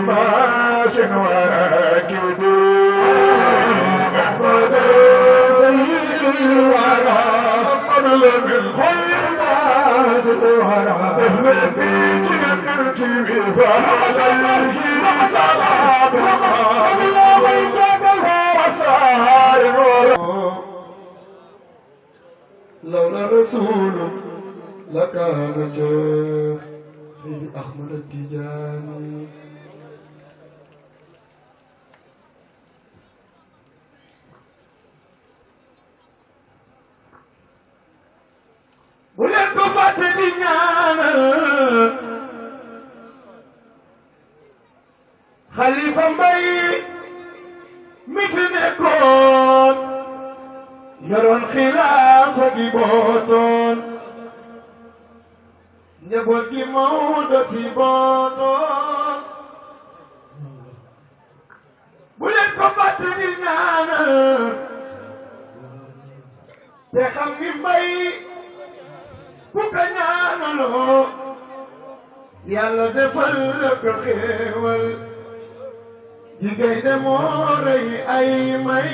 ماش واكد أحمد سيد الورى قبل من خيرات الورى النبي جنتي بفعله وصلاة الله وسائر لولا رسول لكان شيخ سيدي أحمد التجاني ولن تفاتني ñaanal Xalifa Mbay mi fi nekkoon yoroon xilaafa gi bootoon njaboot gi Maodo si bootoon bu leen ko fàtte di ñaanal te xam ni Mbay ku ko ñaanaloo yàlla defal la ko xéewal jigéen de moo rëy ay may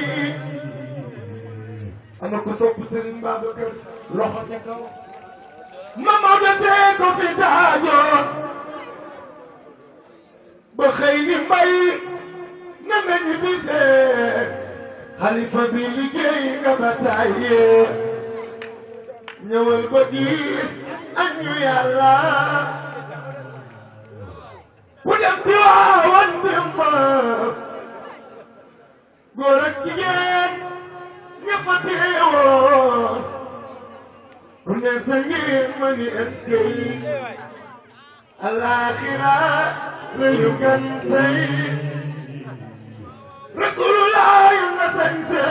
ana ko sopp Serigne Babacar Sy loxo ca kaw Mamadou see ko fi daajoon ba xëy ni Mbay na nga ñibbisee xalifa bi liggéey nga ba tàyyee ñëwal ba gis añu yàlla ku dem bi waawan dimba góor ak jigéen ña fa teewoon ku ne sa ngir ma ni eskay alaaxira layu gan tey rasulullah yu nga sañse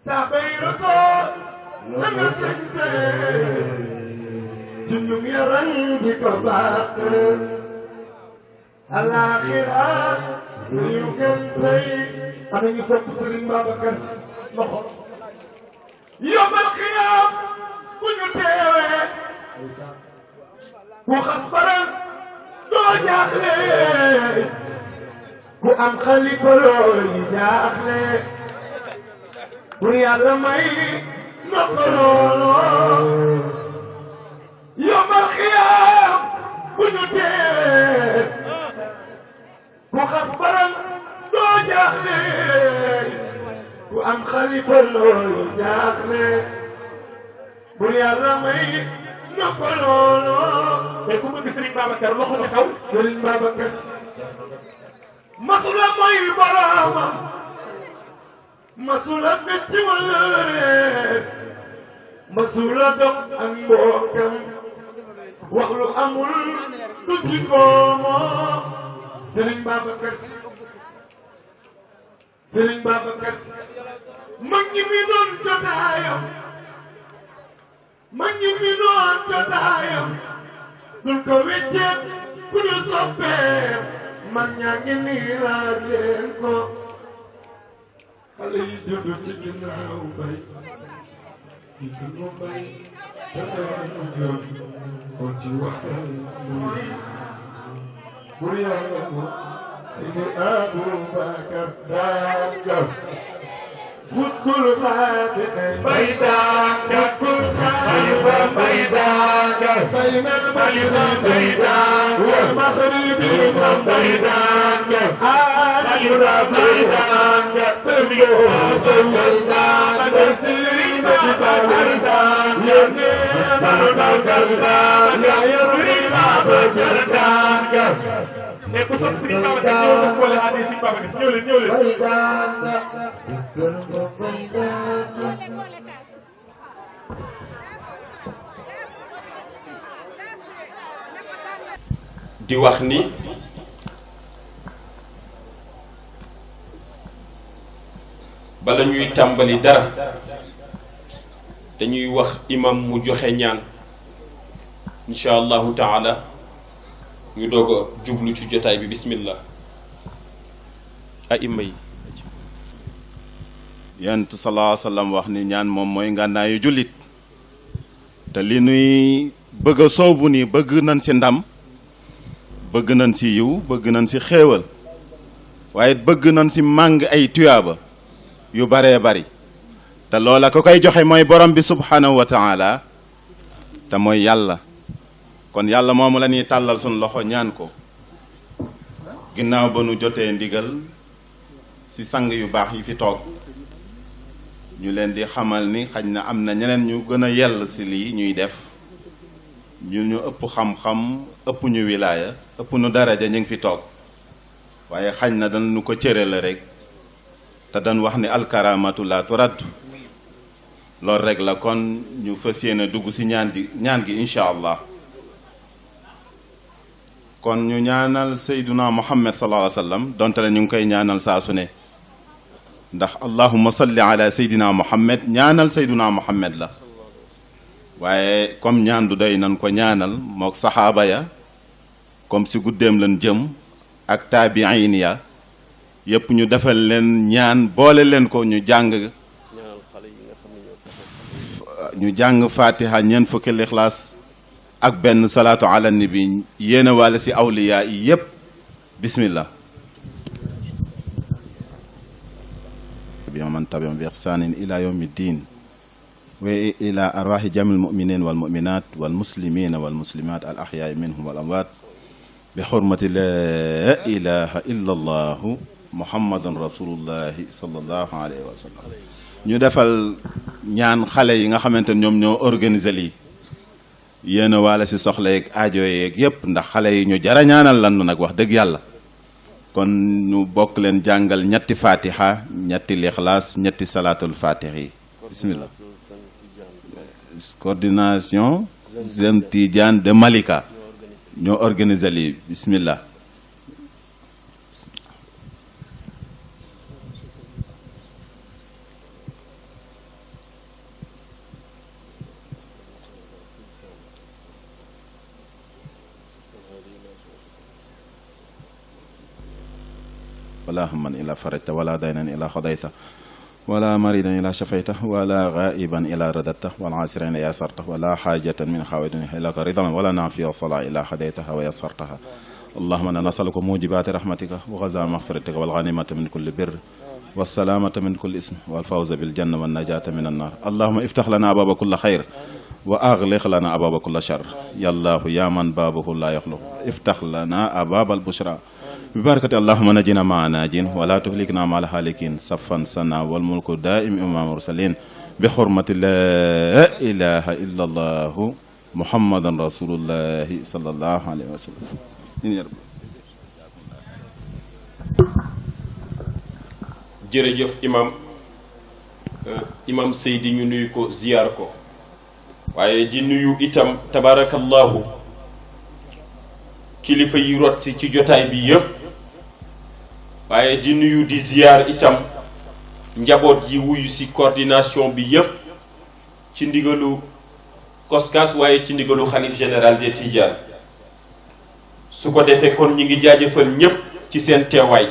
saabay rasul la nga sañse junjung yaran di ko baax alaaxira layu gan tey ana ñu sopp Serigne Babacar Sy loxo yomal xiyaam bu ñu teewee ku xas baram doo jaaxle ku am xalifa looy jaaxle pour yàlla may noppaloo yomal xiyaam bu ñu teewee ku xas baram doo jaaxle ku am xalifa looy jaaxle bur yàlla may noppaloo te ku bëgg Serigne Babacar loxo ca kaw Serigne Babacar masula mooy boroomam masula fetti wëllëre masula dog ak mbokkam wax lu amul du jikkooma Serigne Babacar Sy Serigne Babacar Sy mag ñi mi doon jotaayam mag ñi mi doon jotaayam dul ko wécceet ku du soppeem mag ñaa ngi nii laaj leen ko xale yi juddu ci ginnaaw bay gisuñu bay te dañu jot ko ci waxal muy pour yàlla ko Sidi Aboubacar Dangar Futkul Fatih Baydanga Futkul Fatih Baydanga Baynal Mashriq Baydanga Wal Maghribi Baydanga Ayura Baydanga Terbiyo Baydanga Bersima Baydanga Yene Baydanga Ya Yasrima Baydanga ne ko sopp Serigne Babacar ñëw na boole àddee Serigne Babacar ñëw leen ñëw leen di wax ni bala ñuy tàmbali dara dañuy wax imam mu joxe ñaan insha allahu taala ñu doog a jublu ci jotaay bi bismillah aima yi yonent sallallahu alayhi wa sallam wax ni ñaan moom mooy ngànnaayu jullit te li nuy bëgg a soobu ni bëgg nañ si ndam bëgg nañ si yiw bëgg nañ si xéewal waaye bëgg nañ si màng ay tuyaaba yu baree bari te loola ko koy joxe mooy borom bi subhanahu wa taala te mooy yàlla kon yàlla moomu la ñuy tàllal suñ loxo ñaan ko ginnaaw ba nu jotee ndigal si sang yu baax yi fi toog ñu leen di xamal ni xaj na am na ñeneen ñu gën a yell si lii ñuy def ñu ëpp xam-xam ëpp ñu wilaaya ëpp nu daraja ñu ngi fi toog waaye xaj na dañ nu ko cëre la rek te dañ wax ni alkaramatu la turaddu loolu rek la kon ñu fas yéene dugg si ñaan gi incha allah kon ñu ñaanal sayduna muhammad sallallahu alayhi wa sallam donte la ñu ngi koy ñaanal saa su ne ndax allahumma salli ala saydina muhammad ñaanal sayduna muhammad la waaye comme ñaan du doy nan ko ñaanal mook saxaaba ya comme si guddeem lan jëm ak taabiin ya yëpp ñu defal leen ñaan boole leen ko ñu jàng fatiha ñeent fukki lixlaas ak benn salaatu ala nabi yéena wala si awliya yi yëpp bismillah bi man tabi'ahum bi ihsanin ila yawmi ddin wa ila arwahi jamil muminin wal muminat wal muslimina wal muslimat al ahyaai minhum wal amwat bi xurmati la ilaha illa allahu muhammadan rasulullahi sallallahu alayhi wa sallam ñu defal ñaan xale yi nga xamante ne ñoom ñoo organiser lii yéen a waale si soxla yeeg aajo yeeg yépp ndax xale yi ñu jara ñaanal lan nag wax dëgg yàlla kon ñu bokk leen jàngal ñetti fatiha ñetti lixlaas ñetti salaatul fatih yi bismillah coordination Zem Tidiane de Malika ñoo organiser lii bismillah ولا هما إلا فرجته ولا دينا إلا قضيته ولا مريضا إلا شفيته ولا غائبا إلا رددته والعاسرين إلا يسرته ولا حاجة من حوائجنا إلا رضا ولا نافية صلاة إلا هديتها ويسرتها اللهم إنا نسألك موجبات رحمتك وغزا مغفرتك والغنيمة من كل بر والسلامة من كل اسم والفوز بالجنة والنجاة من النار اللهم افتح لنا أبواب كل خير وأغلق لنا أبواب كل شر يا الله يا من بابه لا يخلق افتح لنا أبواب البشرى ببركة اللهم نجنا مع ناجين ولا تهلكنا مع الهالكين صفا سنا والملك دائم إمام المرسلين بحرمة لا إله إلا الله محمد رسول الله صلى الله عليه وسلم jërëjëf imam Seydi ñu nuyu ko ziyaar ko waaye di nuyu itam tabarakallahu kilifa yi rot si ci jotaay bi yëpp waaye di nuyu di ziyaar itam njaboot yi wuyu si coordination bi yëpp ci ndigalu koskas waaye ci ndigalu xalif général des Tidianes su ko defee kon ñi ngi jaajëfal ñëpp ci seen teewaay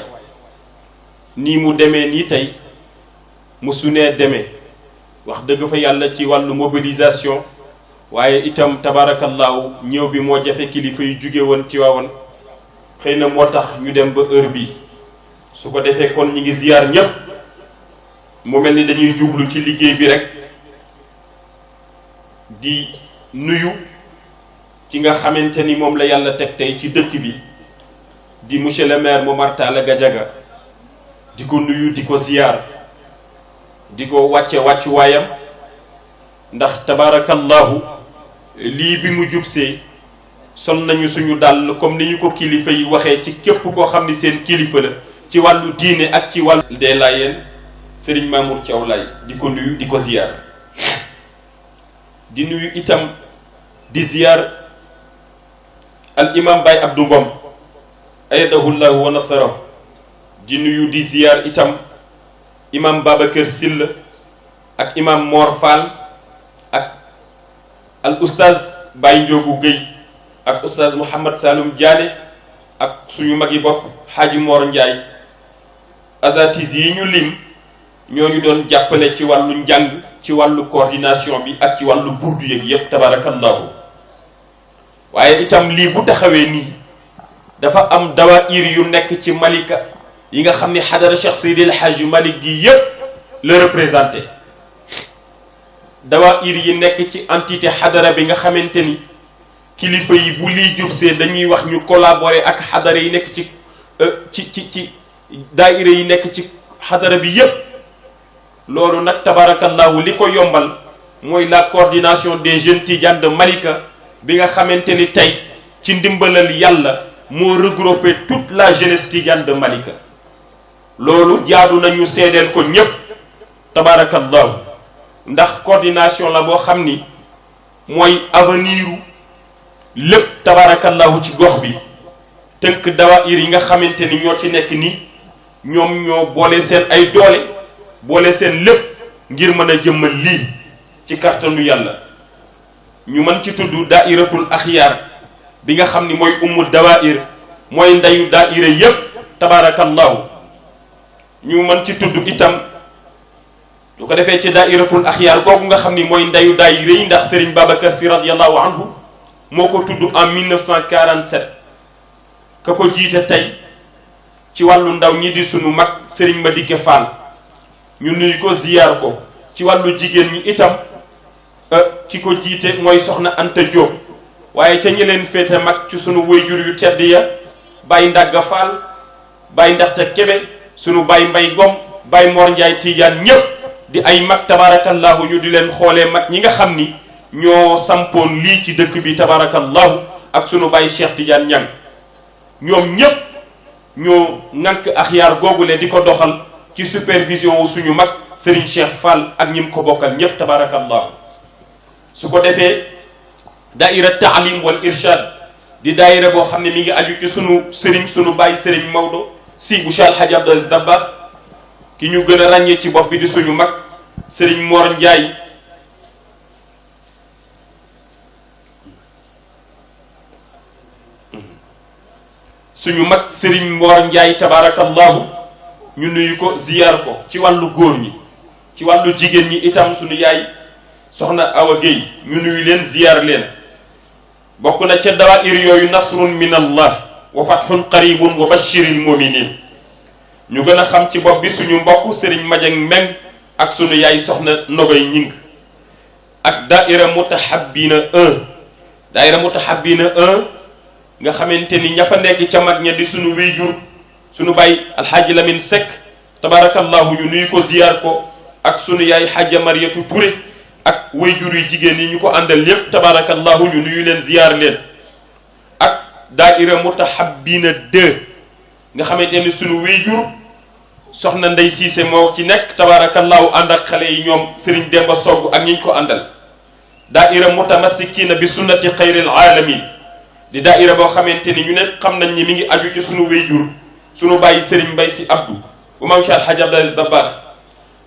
nii mu demee nii tey mu sunee demee wax dëgg fa yàlla ci wàllu mobilisation waaye itam tabaarakallaahu ñëw bi moo jafe kilifa yu jóge woon ci waawoon xëy na moo tax ñu dem ba heure bi su ko defee kon ñi ngi ziyaar ñépp mu mel ni dañuy jublu ci liggéey bi rek di nuyu ci nga xamante ni moom la yàlla teg tey ci dëkk bi di monsieur le maire Momar Talla Gadiaga di ko nuyu di ko ziyaar di ko wàccu waayam ndax tabarakallahu lii bi mu jubsee sol nañu suñu dàll comme ni ñu ko kilifa yi waxee ci képp koo xam ni seen kilifa la ci wàllu diine ak ci wàllu dee laayeen Serigne Mamour Thiaw Laye di ko nuyu di ko ziyaar di nuyu itam di ziyaar al imam Baye Abdou Ngom ayadahullahu wa nasarahu di nuyu di ziyaar itam imam Babacar Sylla ak imam Mor Fall ak al oustaz Baye Ndiogou Guèye ak oustaz Mouhamad Saloum Diané ak suñu mag yi bopp Hadji Mor Ndiaye azatis yi ñu lim ñooñu doon jàppale ci wàllu njàng ci wàllu coordination bi ak ci wàllu burdu yeeg yëpp tabarakallahu waaye itam lii bu taxawee nii dafa am dawaayir yu nekk ci Malika yi nga xam ni xadara Cheikh Seydi El Hadji Malick gi yëpp la représenté dawaayir yi nekk ci entité xadara bi nga xamante ni kilifa yi bu lii jubsee dañuy wax ñu collaborer ak xadara yi nekk ci daayira yi nekk ci xadara bi yëpp loolu nag tabarakallahu li ko yombal mooy la coordination des jeunes tidianes de Malika bi nga xamante ni tey ci ndimbalal yàlla moo regroupé toute la jeunesse tidiane de Malika loolu jaadu nañu seedeel ko ñépp tabarakallahu ndax coordination la boo xam ni mooy aveniru lépp tabarakallahu ci gox bi tënk dawaayir yi nga xamante ni ñoo ci nekk ni ñoom ñoo boole seen ay doole boole seen lépp ngir mën a jëmmal lii ci kàttanu yàlla ñu mën ci tudd daairatul axyaar bi nga xam ni mooy ummu dawaayir mooy ndeyu daaira yépp tabarakallahu ñu mën ci tudd itam lu ko defee ci daairatul axyaar googu nga xam ni mooy ndeyu daayira yi ndax Serigne Babacar Sy radiyallahu anhu moo ko tudd en 1947 ka ko jiite tey ci wàllu ndaw ñi di sunu mag Serigne Madické Fall ñu nuyu ko ziyaar ko ci wàllu jigéen ñi itam ci ko jiite mooy soxna Anta Diop waaye ca ñi leen féete mag ci sunu wayjur yu tedd ya Baye Ndagga Fall Baye Ndaxte Kebe sunu Baye Mbay Gom Baye Mor Ndiaye Tidiane ñépp di ay mag tabarakallahu ñu di leen xoolee mag ñi nga xam ni ñoo sampoon lii ci dëkk bi tabarakallahu ak sunu Baye Cheikh Tidiane Niang ñoom ñépp ñoo ŋànk axyaar googule di ko doxal ci supervision wu suñu mag Serigne Cheikh Fall ak ñim ko bokkal ñépp tabarakallahu su ko defee daaira taalim wal irshad di daaira boo xam ne mi ngi aju ci sunu Serigne sunu Baye Serigne Maodo si bu Cheikh El Hadji Abdou Aziz Dabakh ki ñu gën a ràññee ci bopp bi di suñu mag Serigne Mor Ndiaye suñu mag Serigne Mor Ndiaye tabarakallahu ñu nuyu ko ziyaar ko ci wàllu góor ñi ci wàllu jigéen ñi itam suñu yaay soxna Awa Gueye ñu nuyu leen ziyaar leen bokk na ca dawaayir yooyu nasrun min allah wa fathun qaribun wa bashiril muminin ñu gën a xam ci bopp bi suñu mbokk Serigne Madieng Meng ak sunu yaay soxna Nogoy Ñing ak daaira mutahabbina 1 daaira mutahabbina 1 nga xamante ni ña fa nekk ca mag ña di sunu wéyjur sunu baay alxaaji Lamine Seck tabarakallahu ñu nuyu ko ziyaar ko ak sunu yaay xaaja Mariatu Touré ak wéyjur yu jigéen yi ñu ko àndal lépp tabarakallahu ñu nuyu leen ziyaar leen ak daaira mutahabbina 2 nga xamante ni sunu wéyjur soxna Ndey Siise moo ci nekk tabarakallahu ànd ak xale yi ñoom Serigne Demba Sogg ak ñi ñu ko àndal daaira mutamassikina bi sunnati xayril alamin di daaira boo xamante ni ñu ne xam nañ ni mi ngi aju ci sunu wéyjur sunu bàyyi Serigne Mbay Si Abdou bu maam Cheikh El Hadji Abdou Aziz Dabakh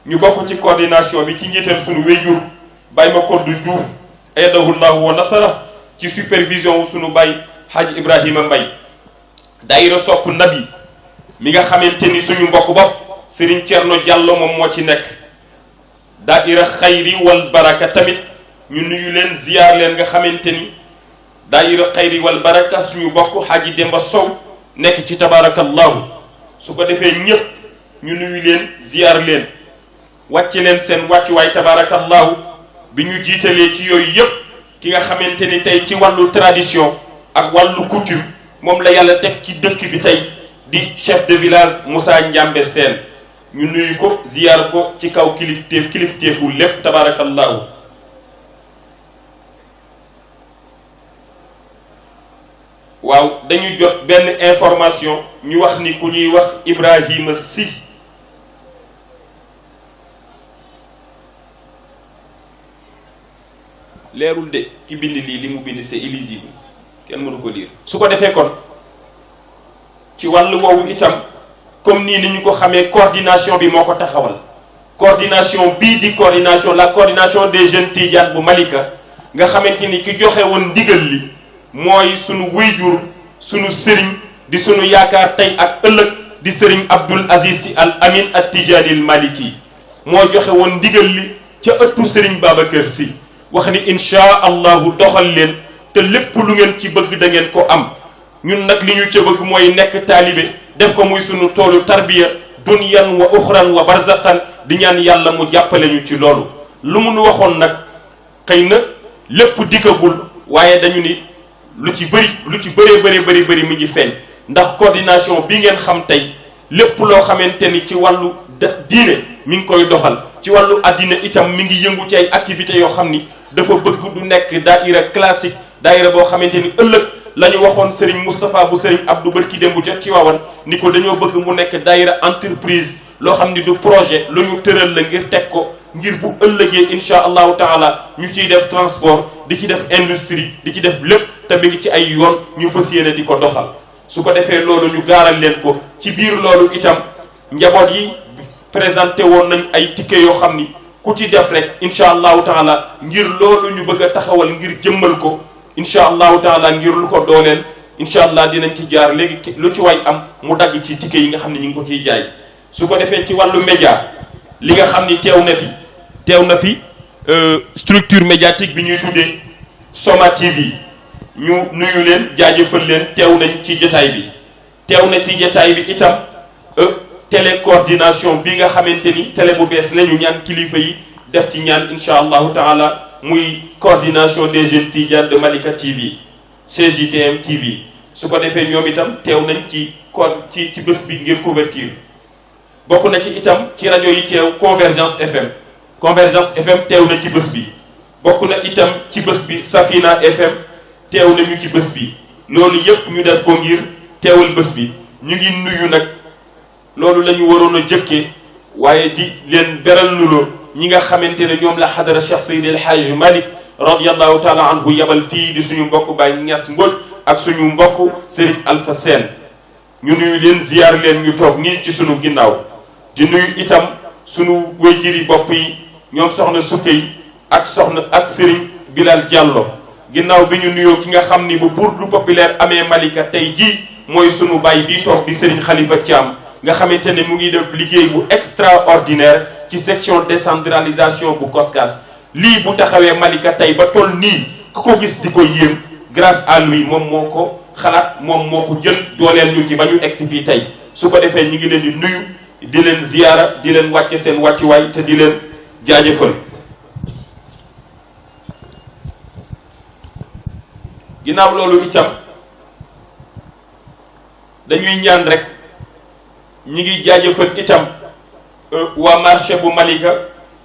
ñu bokk ci coordination bi ci njiital sunu wéyjur Baye Makoddu Diouf ayyadahullahu wa nasara ci supervision wu sunu Baye Hadji Ibrahima Mbay daaira sopp nabi mi nga xamante ni suñu mbokk bopp Serigne Thierno Diallo moom moo ci nekk daaira xayri wal baraka tamit ñu nuyu leen ziyaar leen nga xamante ni daaira xayri wal baraka suñu bokk Hadji Demba Sow nekk ci tabarakallahu su ko defee ñépp ñu nuyu leen ziyaar leen wàcce leen seen wàccuwaay tabarakallahu bi ñu jiitalee ci yooyu yépp ki nga xamante ni tey ci wàllu tradition ak wàllu coutume moom la yàlla teg ci dëkk bi tey di chef de village Moussa Ndiambe Sène ñu nuyu ko ziyaar ko ci kaw kilifteefu lépp tabarakallahu waaw dañu jot benn information ñu wax ni ku ñuy wax Ibrahima Sy leerul de ki bind lii li mu bind c'est illisible kenn mënu ko lire su ko defee kon ci wàllu woowu itam comme nii ni ñu ko xamee coordination bi moo ko taxawal coordination bii di coordination la coordination des jeunes tidianes bu Malika nga xamante ni ki joxe woon ndigal li mooy sunu wéyjur sunu sëriñ di sunu yaakaar tey ak ëllëg di sëriñ Abdoul Aziz Sy Al Amin at Tijaanil Maliki moo joxe woon ndigal li ca ëttu sëriñ Babacar Sy wax ni inchaa allahu doxal leen te lépp lu ngeen ci bëgg da ngeen ko am ñun nag li ñu ca bëgg mooy nekk taalibe def ko muy sunu toolu tarbiya dunyan wa uxran wa barzaqan di ñaan yàlla mu jàppale ñu ci loolu. lu mu nu waxoon nag xëy na lépp dikkagul waaye dañu ni lu ci bëri mi ngi feeñ ndax coordination bi ngeen xam tey lépp loo xamante ni ci wàllu diine mi ngi koy doxal ci wàllu addina itam mi ngi yëngu ci ay activités yoo xam ni dafa bëgg du nekk daaira classique daaira boo xamante ni ëllëg la ñu waxoon Serigne Moustapha bu Serigne Abdou Barki démb jot ci waawan ni ko dañoo bëgg mu nekk daaira entreprise loo xam ni du projet lu ñu tëral la ngir teg ko ngir bu ëllëgee insha allahu taala ñu ciy def transport di ci def industrie di ci def lépp te mi ngi ci ay yoon ñu fas yéene di ko doxal su ko defee loolu ñu gaaral leen ko ci biir loolu itam njaboot yi présenté woon nañ ay ticket yoo xam ni ku ci def rek insha allahu taala ngir loolu ñu bëgg a taxawal ngir jëmmal ko insha allahu taala ngir lu ko dooleel insha allah dinañ ci jaar léegi lu ci way am mu dagg ci ticket yi nga xam ne ñu ngi ko ciy jaay. su ko defee ci wàllu média li nga xam ni teew na fi structure médiatique bi ñuy tuddee Soma TV ñu nuyu leen jaajëfal leen teew nañ ci jotaay bi teew na ci jotaay bi itam télé coordination bi nga xamante ni télé bu bees la ñu ñaan kilifa yi def ci ñaan insha allahu taala muy coordination des jeunes Tidianes de Malika TV CJTM TV su ko defee ñoom itam teew nañ ci bés bi ngir couverture bokk na ci itam ci rajo yi teew Convergence FM teew na ci bés bi bokk na itam ci bés bi Safina FM teew nañu ci bés bi loolu yépp ñu def ko ngir teewal bés bi ñu ngi nuyu nag loolu la ñu waroon a jëkkee waaye di leen beral nuloo ñi nga xamante ne ñoom la xadara Cheikh Seydi El Hadj Malick radiallahu taala anhu yabal fii di suñu mbokk Baye Niass Mbodj ak suñu mbokk Serigne Alpha Sène ñu nuyu leen ziyaar leen ñu toog nii ci suñu ginnaaw di nuyu itam suñu wayjiri bopp yi ñoom soxna Sukkay ak Serigne Bilal Diallo ginnaaw bi ñu nuyoo ki nga xam ni bu bourde populaire amee Malika tey jii mooy sunu baay bii toog di Serigne Khalifa Thiam nga xamante ne mu ngi def liggéey bu extraordinaire ci section décentralisation bu COSCAS lii bu taxawee Malika tey ba toll nii ku ko gis di ko yéem grâce à lui moom moo ko xalaat moom moo ko jël dooleel ñu ci ba ñu egsi fii tey su ko defee ñi ngi leen di nuyu di leen ziyaara di leen wàcce seen wàccuwaay te di leen jaajëfal. ginnaaw loolu itam dañuy ñaan rek ñi ngi jaajëfal itam waa marché bu Malika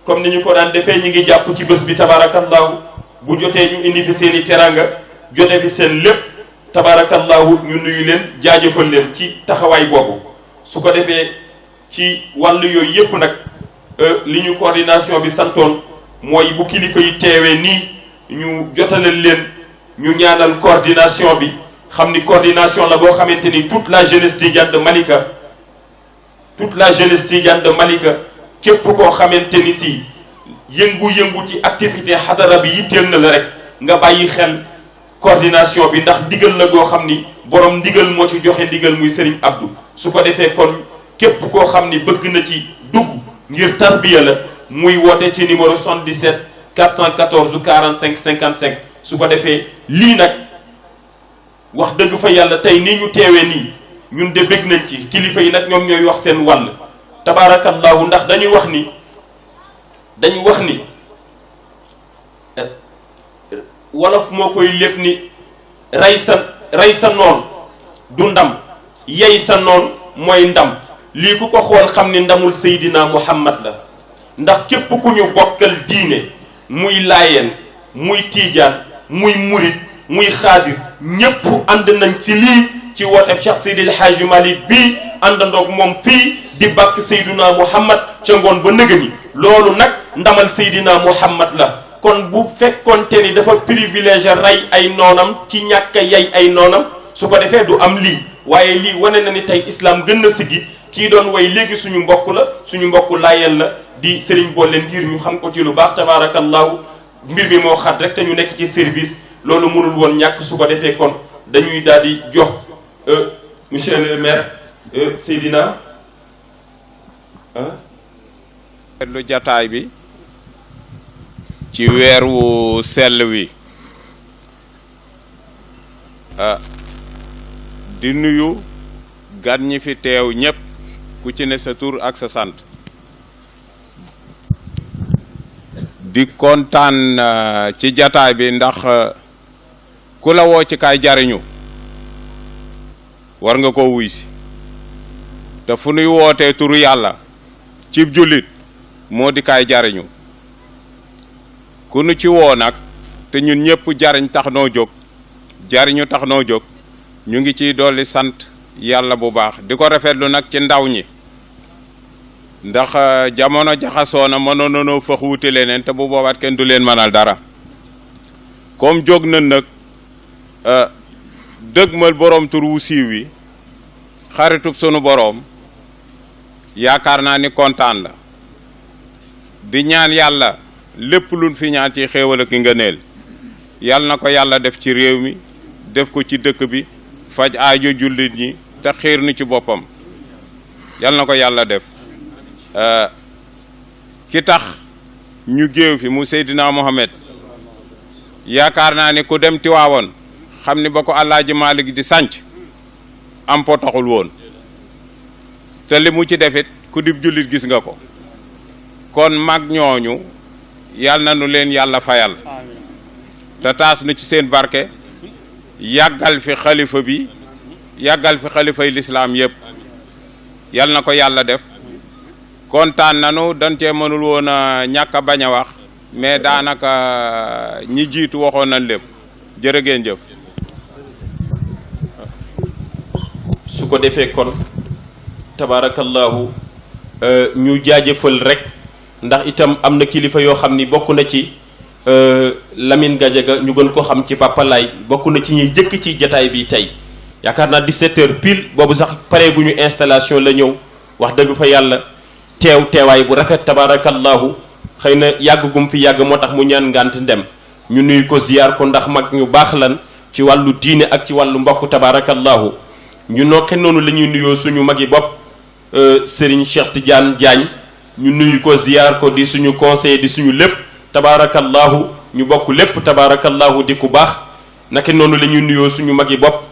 comme ni ñu ko daan defee ñi ngi jàpp ci bés bi tabarakallahu bu jotee ñu indi fi seeni teranga jote fi seen lépp tabarakallahu ñu nuyu leen jaajëfal leen ci taxawaay boobu su ko defee ci wàllu yooyu yépp nag li ñu coordination bi santoon mooy bu kilifa yi teewee nii ñu jotalal leen ñu ñaanal coordination bi xam ni coordination la boo xamante ni toute la jeunesse tidiane de Malika képp koo xamante ni si yëngu-yëngu ci activité xadara bi yitteel na la rek nga bàyyi xel coordination bi ndax ndigal la goo xam ni borom ndigal moo ci joxe ndigal muy Serigne Abdou su ko defee kon képp koo xam ni bëgg na ci dugg ngir tarbiya la muy woote ci numéro 77 414 45 55 su ko defee lii nag wax dëgg fa yàlla tey nii ñu teewee nii ñun de bëgg nañ ci kilifa yi nag ñoom ñooy wax seen wàll tabaarakallahu ndax dañu wax ni wolof moo koy lépp ni rey sa noon du ndam yey sa noon mooy ndam lii ku ko xool xam ni ndamul Seydina Muhammad la ndax képp ku ñu bokkal diine muy laayeen muy tiijaan muy murit muy xaadir ñépp ànd nañ ci lii ci wooteeb Cheikh Seydi El Hadji Malick bii àndandoog moom fii di bàkk Seydina Muhammad ca ngoon ba nëgëni loolu nag ndamal Seydina Muhammad la kon bu fekkonte ni dafa privilégié rey ay noonam ci ñàkk a yey ay noonam su ko defee du am lii waaye lii wane na ni tey islam gën na siggi kii doon way léegi suñu mbokk la suñu mbokk laayeen la di Serigne Bolle ngir ñu xam ko ci lu baax tabaarakallahu mbir mi moo xat rek te ñu nekk ci service loolu mënul woon ñàkk su ko defee kon dañuy daal di jox monsieur le maire Seydina lu jataay bi ci weer wu sell wi di nuyu gan ñi fi teew ñépp ku ci ne sa tur ak sa sant di kontaan ci jataay bi ndax ku la woo ci kaay jariñu war nga ko wuy si te fu nuy wootee turu yàlla cib jullit moo di kaay jariñu ku nu ci woo nag te ñun ñëpp jariñ tax noo jóg jariñu tax noo jóg ñu ngi ciy dolli sant yàlla bu baax di ko rafetlu nag ci ndaw ñi ndax jamono jaxasoo na mënoon nañoo fax wuti leneen te bu boobaat kenn du leen mënal dara comme jóg na nag dëgmal borom tur wu siiw wi xaritub sunu boroom yaakaar naa ni kontaan la di ñaan yàlla lépp luñ fi ñaan ci xéewal ak ngëneel yàlla na ko yàlla def ci réew mi def ko ci dëkk bi faj aajo jullit ñi te xiir nu ci boppam yàlla na ko yàlla def ki tax ñu géew fi mu Seydina Mohamed yaakaar naa ni ku dem Tiwaawoon xam ni ba ko Alaaji Maalik di sànc am po taxul woon te li mu ci defit ku dib jullit gis nga ko kon mag ñooñu yàlla na nu leen yàlla fayal te taas nu ci seen barke yàggal fi xalifa bi yàggal fi xalifay lislaam yëpp yàlla na ko yàlla def kontaan nanu dañ cee mënul woon a ñàkk a bañ a wax mais daanaka ñi jiitu waxoon nañ lépp jërë ngeen jëf. su ko defee kon tabarakallahu ñu jaajëfal rek ndax itam am na kilifa yoo xam ni bokk na ci Lamine Gadiaga ñu gën ko xam ci Papa Laye bokk na ci ñuy jëkk ci jataay bi tey yaakaar naa 17h pile boobu sax pareeguñu installation la ñëw wax dëgg fa yàlla teewaay bu rafet tabarakallahu xëy na yàgg gum fi yàgg moo tax mu ñaan ngànt ndem ñu nuyu ko ziyaar ko ndax mag ñu baax lan ci wàllu diine ak ci wàllu mbokk tabarakallahu ñu nokke noonu la ñuy nuyoo suñu mag yi bopp Serigne Cheikh Tidiane Diagne ñu nuyu ko ziyaar ko di suñu conseiller di suñu lépp tabarakallahu ñu bokk lépp tabarakallahu di ku baax naka noonu la ñuy nuyoo suñu mag yi bopp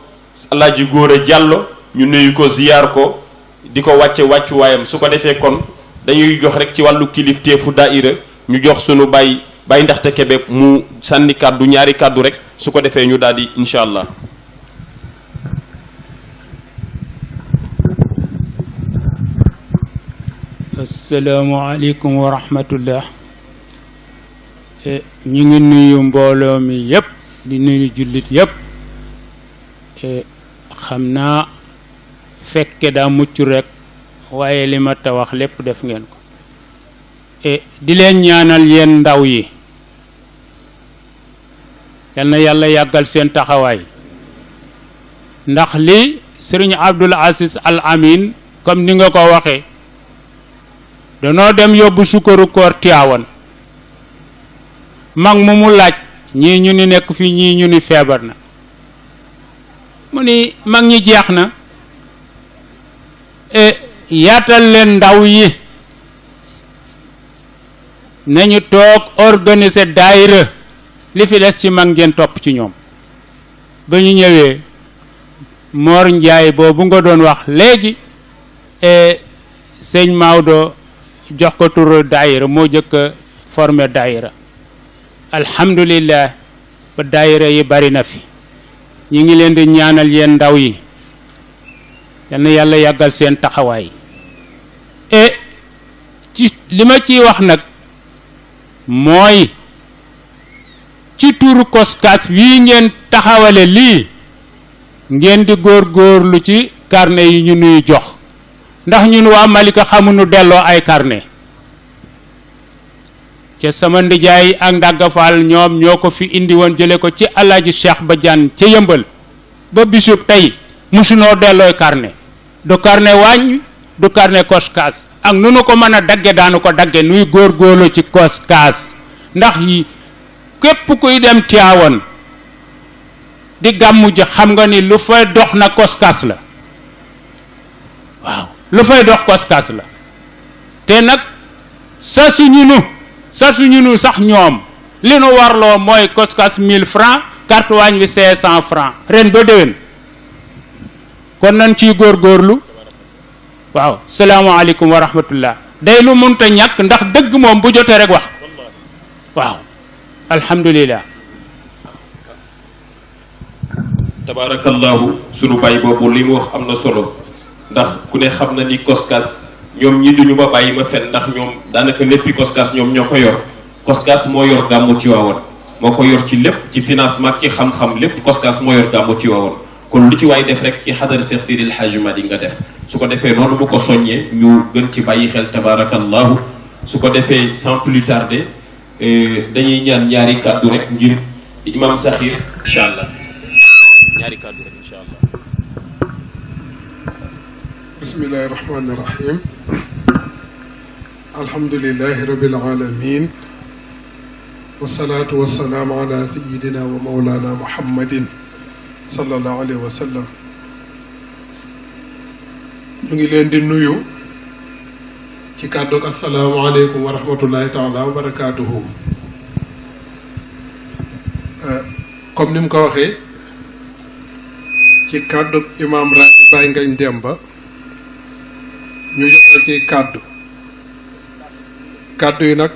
Alaaji Góora Jàllo ñu nuyu ko ziyaar ko di ko wàccu waayam su ko defee kon dañuy jox rek ci wàllu kilifteefu daayira ñu jox suñu bàyyi ndaxte Kebe mu sànni kàddu ñaari kàddu rek su ko defee ñu daal di incha allah. asalaamaaleykum wa rahmatullah ñu ngi nuyu mbooloo mi yëpp di nuyu jullit yëpp xam naa fekke daa mucc rek waaye li ma ta wax lépp def ngeen ko di leen ñaanal yéen ndaw yi yal na yàlla yàggal seen taxawaay ndax li Sëriñ Abdul Aziz Al Amin comme ni nga ko waxee danoo dem yóbbu sukkaru koor Tiwaawan mag mu laaj ñii ñu ni nekk fii ñii ñu ni feebar na mu ni mag ñi jeex na yaatal leen ndaw yi nañu toog organiser daayira li fi des ci mag ngeen topp ci ñoom ba ñu ñëwee Mor Njaay boobu nga doon wax léegi sëñ Maodo jox ko turu daayira moo jëkk formé daayira alhamdulillah ba daayira yi bari na fi ñu ngi leen di ñaanal yéen ndaw yi yal na yàlla yàggal seen taxawaay ci li ma ciy wax nag mooy ci turu koskaas wii ngeen taxawale lii ngeen di góorgóorlu ci carnet yi ñu nuy jox ndax ñun waa Malika xamuñu delloo ay carnet ca sama ndijaay ak Ndagga Fall ñoom ñoo ko fi indi woon jële ko ci Alaaji Cheikh Badiane ca Yëmbal ba bisub tey musunoo dellooy carnet du carnet wàññ du carnet koskaas ak nu nu ko mën a dagge daanu ko dagge nuy góorgóorlu ci koskaas ndax yi képp kuy dem Tiwaawan di gàmmu ji xam nga ni lu fay dox na koskaas la waaw lu fay dox koskaas la te nag sasuñu nu sax ñoom li nu warloo mooy koskaas 1000 francs carte waañ bi 500 francs ren ba déwén kon nañ ciy góorgóorlu waaw salaamaaleykum wa rahmatullah day lu munta ñàkk ndax dëgg moom bu jotee rek wax waaw alhamdulillah tabarakallahu sunu bàyyi boobu li mu wax am na solo ndax ku ne xam na ni Koskas ñoom ñi duñu ma bàyyi ma fen ndax ñoom daanaka léppi Koskas ñoom ñoo ko yor Koskas moo yor gàmmu Tiwaawan moo ko yor ci lépp ci financement ci xam-xam lépp Koskas moo yor gàmmu Tiwaawan kon lu ci waay def rek ci xadar Cheikh Seydil Hadji Malick nga def su ko defee noonu bu ko soññee ñu gën ci bàyyi xel tabarakallahu su ko defee sans plus tarder dañuy ñaan ñaari kàddu rek ngir imam Sakhir incha allah ñaari kàddu rek incha allah. bismillahi rahmani rahim alhamdulilahi rabbil alamin wasalaatu wasalaamu ala sayidina wa maulana muhammadin sallallahu alayhi wa sallam ñu ngi leen di nuyu ci kàddu ak assalaamu aleykum wa rahmatullahi taala wa barakaatuhu comme ni mu ko waxee ci kàddu imam Raati Baye Ngagne Demba ñu jotal ci kàddu yi nag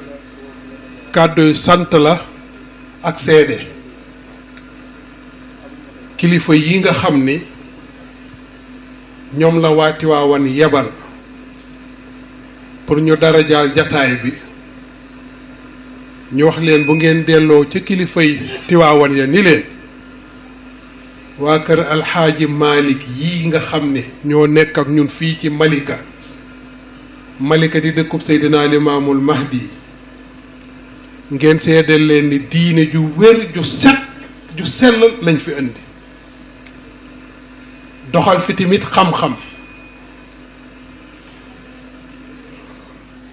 kàddu yu sant la ak seede kilifa yi nga xam ni ñoom la waa Tiwaawan yebal pour ñu dara jaal jataay bi ñu wax leen bu ngeen delloo ca kilifa yi Tiwaawan ya ni leen waa kër alxaaji Malick yii nga xam ne ñoo nekk ak ñun fii ci Malika di dëkkub Seydina Limaamul Mahdi ngeen seedal leen ni diine ju wér ju set ju sell lañ fi indi doxal fi tamit xam-xam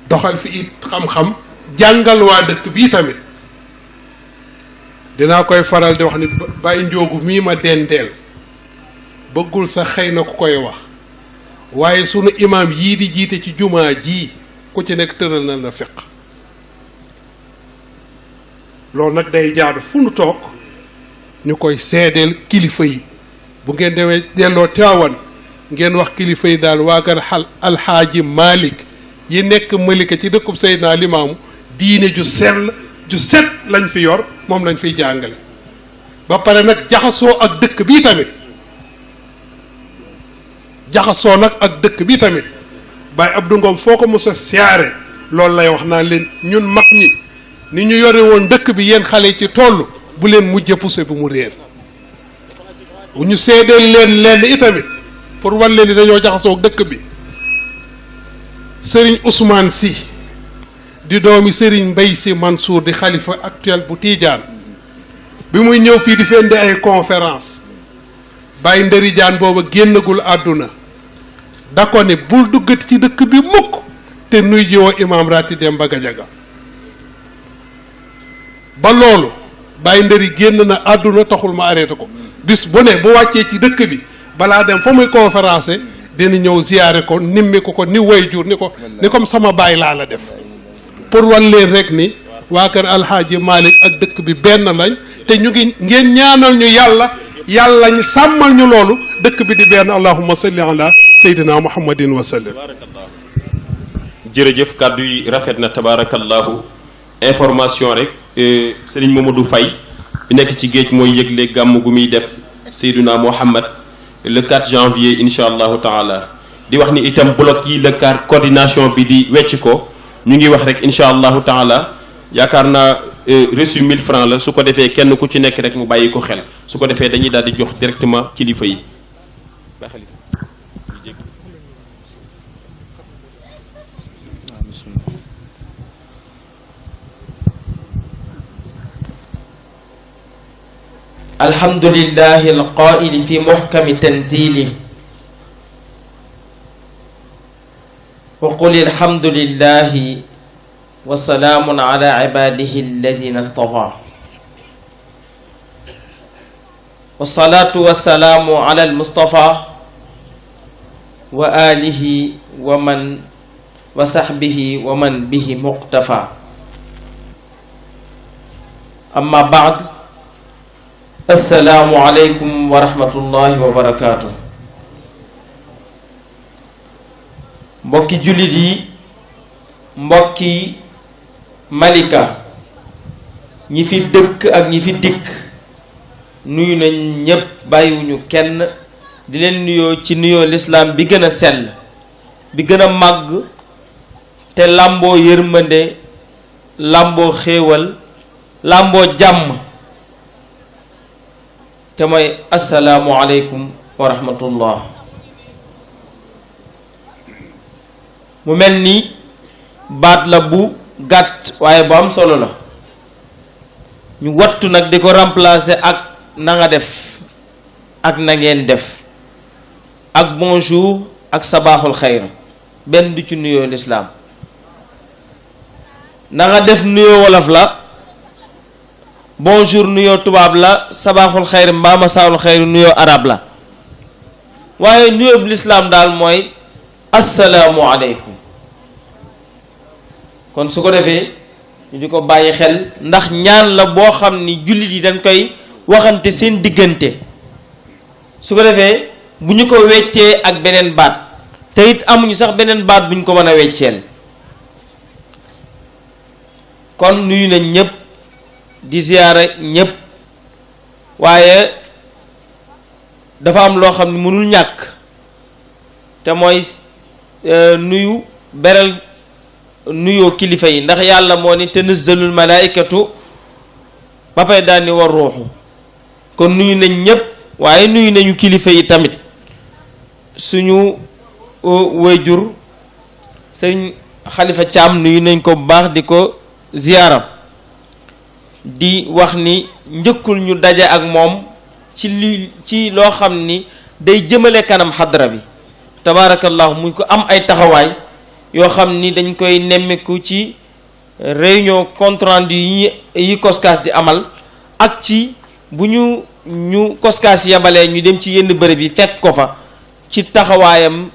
doxal fi it xam-xam jàngal waa dëkk bii tamit dinaa koy faral di wax ni bàyyi njoogu mii ma dendeel bëggul sax xëy na ku koy wax waaye sunu imaam yii di jiite ci jumaa ji ku ci nekk tëral na la fiq loolu nag day jaadu fu nu toog ñu koy seedeel kilifa yi bu ngeen demee delloo Tiwaawan ngeen wax kilifa yi daal waa kër alxaaji Malick yi nekk Malika ci dëkkub Seydina Limaamu diine ju sell ju set lañ fi yor moom lañ fiy jàngale ba pare nag jaxasoo ak dëkk bii tamit jaxasoo nag ak dëkk bi tamit Baye Abdou Ngom foo ko mos a siyaare loolu lay wax naan leen ñun mag ñi ni ñu yore woon dëkk bi yéen xale yi ci toll bu leen mujj poussé bu mu réer bu ñu seedeel leen lenn itamit pour wan leen ni dañoo jaxasoo ak dëkk bi Serigne Ousmane Sy di doomi Serigne Mbaye Sy Mansour di xalifa actuel bu Tidiane bi muy ñëw fii di fi indi ay conférence Baye Ndëri Jaan booba génnagul àdduna da ko ne bul duggati ci dëkk bi mukk te nuy jiwoo imam Raati Demba Gajaga ba loolu Baye Ndëri génn na àdduna taxul ma arrêté ko bis bu ne bu wàccee ci dëkk bi balaa dem fa muy conférence dina ñëw ziyaare ko nimmi ko ni way jur ni ko ni comme sama baay laa la def pour wan leen rek ni waa kër alxaaji Malick ak dëkk bi benn lañ te ñu ngi ngeen ñaanal ñu yàlla ñu sàmmal ñu loolu dëkk bi di benn allahumma salli ala sayyidina muhammadin wa sallim. jërëjëf kàddu yi rafet na tabarakallahu information rek Serigne Mamadou Faye bi nekk ci géej mooy yëgle gàmm gu muy def Seydina Mohamed le 4 janvier incha allahu taala di wax ni itam bloc yi le car coordination bi di wecc ko ñu ngi wax rek incha allahu taala yaakaar naa reçu 1000 francs la su ko defee kenn ku ci nekk rek mu bàyyi ko xel su ko defee dañuy daal di jox directement kilifa yi. الحمد لله القائل في محكم تنزيله وقل الحمد لله وسلام على عباده الذين اصطفى والصلاة والسلام على المصطفى وآله ومن وصحبه ومن به مقتفى أما بعد السلام عليكم ورحمة الله وبركاته mbokki jullit yi mbokki Malika ñi fi dëkk ak ñi fi dikk nuyu nañ ñépp bàyyiwuñu kenn di leen nuyoo ci nuyoo lislaam bi gën a sell bi gën a màgg te làmboo yërmande làmboo xéewal làmboo jàmm te mooy assalaamu aleykum wa rahmatullah. mu mel ni baat la bu gàtt waaye bu am solo la ñu wattu nag di ko remplacer ak na nga def ak na ngeen def ak bonjour ak sabaaxul xayr benn du ci nuyoo lislaam. na nga def nuyoo wolof la, bonjour nuyoo tubaab la, sabaaxul xayr mbaa masaawul xayr nuyoo arab la, waaye nuyoo bu lislaam daal mooy assalaamu aleykum. kon su ko defee ñu di ko bàyyi xel ndax ñaan la boo xam ni jullit yi dañ koy waxante seen diggante, su ko defee bu ñu ko weccee ak beneen baat te it amuñu sax beneen baat bu ñu ko mën a wecceel. kon nuyu nañ ñëpp di ziyaara ñëpp, waaye dafa am loo xam ne mënul ñàkk te mooy nuyu beral nuyoo kilifa yi, ndax yàlla moo ni tanazzalul malaaikatu ba pay daal ni war ruuxu. kon nuyu nañ ñëpp waaye nuyu nañu kilifa yi tamit. suñu wayjur sëñ Xalifa Caam nuyu nañ ko bu baax di ko ziyaara, di wax ni njëkkul ñu daje ak moom ci loo xam ni day jëmale kanam xadra bi tabaarakallahu, muy ko am ay taxawaay yoo xam ni dañ koy nemmeeku ci réunion compte rendu yi COSCAS di amal, ak ci bu ñu COSCAS yabalee ñu dem ci yenn bërëb yi fekk ko fa, ci taxawaayam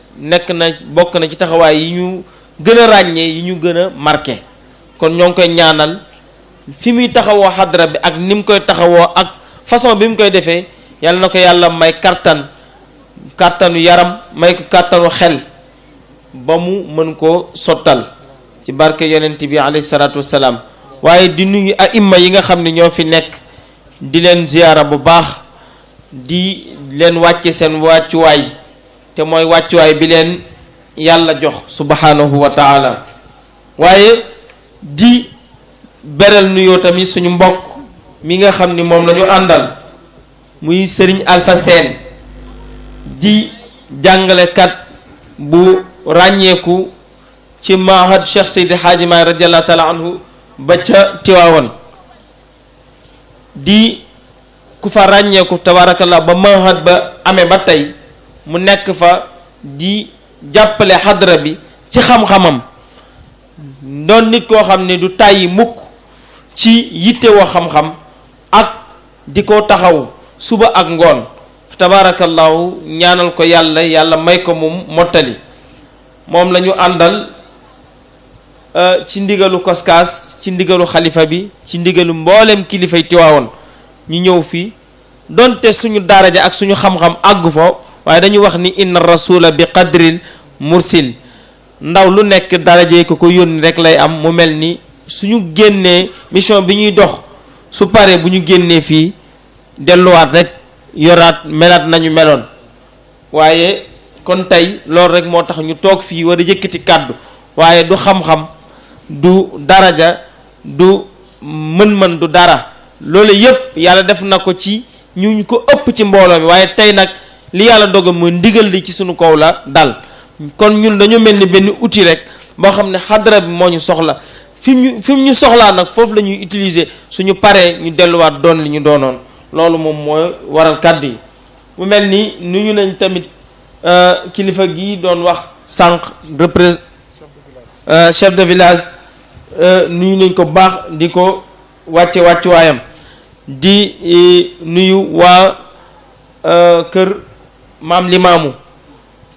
bokk na ci taxawaay yi ñu gën a ràññee yi ñu gën a marqué. kon ñoo ngi koy ñaanal fi muy taxawoo xadra bi ak ni mu koy taxawoo ak façon bi mu koy defee, yàlla na ko yàlla may kàttanu yaram, may ko kàttanu xel ba mu mën koo sottal ci barke yonent bi alayhi salaatu wassalaam. waaye di nuyu aimma yi nga xam ne ñoo fi nekk di leen ziyaara bu baax, di leen wàcce seen wàccuwaay te mooy wàccuwaay bi leen yàlla jox subhanahu wa taala. waaye di beral nuyoo tamit suñu mbokk mi nga xam ni moom la ñu àndal muy Serigne Alpha Sène, di jàngalekat bu ràññeeku ci mahad Cheikh Seydi Hadji Maalik radiallahu taala anhu ba ca Tiwaawan, di ku fa ràññeeku tabarakallah ba mahad ba amee ba tey mu nekk fa di jàppale xadra bi ci xam-xamam, doon nit koo xam ne du tàyyi mukk ci yittewoo xam-xam ak di ko taxaw suba ak ngoon tabarakallahu. ñaanal ko yàlla may ko mu mottali. moom la ñu àndal ci ndigalu COSCAS, ci ndigalu xalifa bi, ci ndigalu mboolem kilifay Tiwaawoon ñu ñëw fii, donte suñu daraja ak suñu xam-xam àggu fa, waaye dañu wax ni inna rasula bi qadril mursil, ndaw lu nekk daraje ko yónni rek lay am. mu mel ni suñu génnee mission bi ñuy dox, su paree bu ñu génnee fii delluwaat rek yoraat melaat nañu meloon. waaye kon tey loolu rek moo tax ñu toog fii war a yëkkati kàddu, waaye du xam-xam, du daraja, du mën-mën, du dara. loolu yépp yàlla def na ko ci ñu ko ëpp ci mbooloo mi, waaye tey nag li yàlla dogal mooy ndigal li ci suñu kaw la dal. kon ñun dañu mel ni benn outil rek boo xam ne xadra bi moo ñu soxla, fi mu ñu soxlaa nag foofu la ñuy utiliser, suñu paree ñu delluwaat doon li ñu doonoon. loolu moom mooy waral kàddu yi. mu mel ni nuyu nañ tamit kilifa gi doon wax sànq chef de village, nuyu nañ ko baax di ko wàccuwaayam, di nuyu waa kër maam Limaamu,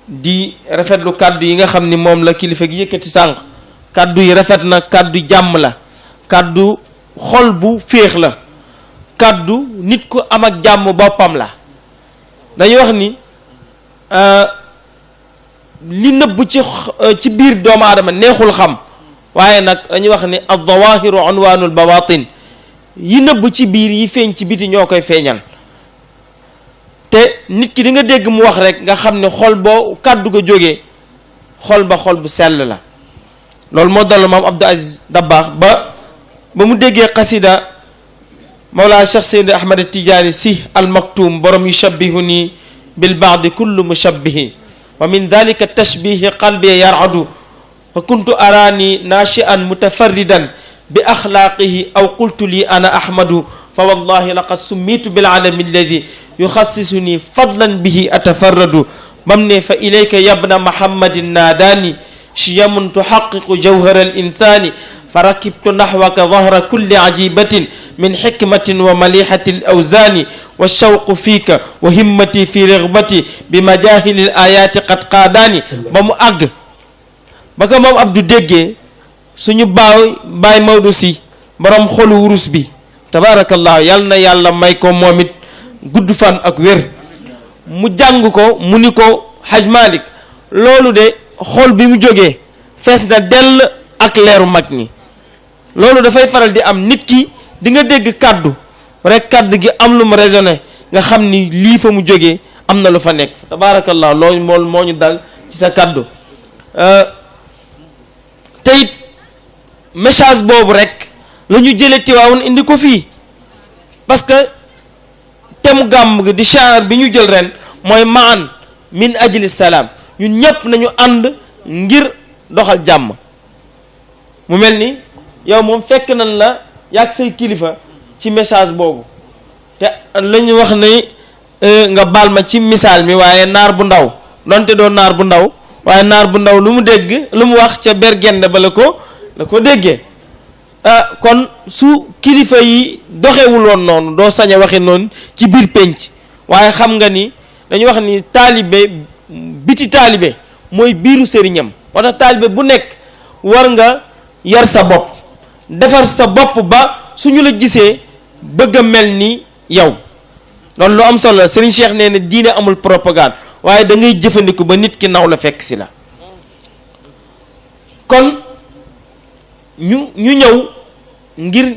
di rafetlu kàddu yi nga xam ni moom la kilifa gi yëkkati sànq. kàddu yi rafet na, kàddu jàmm la, kàddu xol bu féex la, kàddu nit ku am ak jàmm boppam la. dañuy wax ni li nëbb ci biir doomu aadama neexul xam waaye nag dañuy wax ni ad-dawahiru unwanul bawatin yi nëbb ci biir yi feeñ ci biti ñoo koy feeñal te nit ki di nga dégg mu wax rek nga xam ne xol boo kàddu ga jógee xol ba xol bu sell la loolu moo dal moom Abdou Aziz Dabakh ba mu déggee xasida Mawlaa Cheikh Seydi Ahmad Tijaani si al maktum borom yushabbihuni bil baadi kullu mushabbihi wa min dalika tashbihi qalbi yaradu fa kuntu araani naashi'an mutafarridan bi axlaaqihi aw qultu li ana ahmadu fa wallahi laqad summitu bil alami alladi yuxassisuni fadlan bihi atafarradu bam ne fa ilayka yabna muhammadin naadaani shiyamun tuxaqiqu jawhara al insani fa rakibtu naxwaka dahra kulli ajibatin min xikmatin wa malihati al awzani wa shawqu fiika wa himmati fi rigbati bi majahili l ayaati qad qaadaani ba mu àgg ba ko moom Abdou déggee suñu baay Maodo si borom xolu wurus bi tabaarakallah yal na yàlla may ko moom it gudd fan ak wér mu jàng ko mu ni ko Haj Malick loolu de xol bi mu jógee fees na dell ak leeru mag ñi loolu dafay faral di am nit ki di nga dégg kàddu rek kàddu gi am lu mu raisonné nga xam ni lii fa mu jógee am na lu fa nekk tabaarakallah loolu moo ñu dal ci sa kàddu te it message boobu rek la ñu jëlee Tiwaawan indi ko fii parce que thème gàmm gi di shaar bi ñu jël ren mooy maan min ajli salaam ñun ñëpp nañu ànd ngir doxal jàmm mu mel ni yow moom fekk nañ la yàgg say kilifa ci message boobu te la ñu wax ni nga baal ma ci misaal mi waaye naar bu ndaw donte doo naar bu ndaw waaye naar bu ndaw lu mu dégg lu mu wax ca bergende ba la ko déggee kon su kilifa yi doxewul woon noonu doo sañ a waxe noonu ci biir pénc waaye xam nga ni dañu wax ni taalibe biti taalibe mooy biiru sëriñam moo tax taalibe bu nekk war nga yar sa bopp defar sa bopp ba suñu la gisee bëgg a mel ni yow loolu lu am solo la Serigne Cheikh nee na diine amul propagande waaye da ngay jëfandiku ba nit ki naw la fekk si la kon ñu ñëw ngir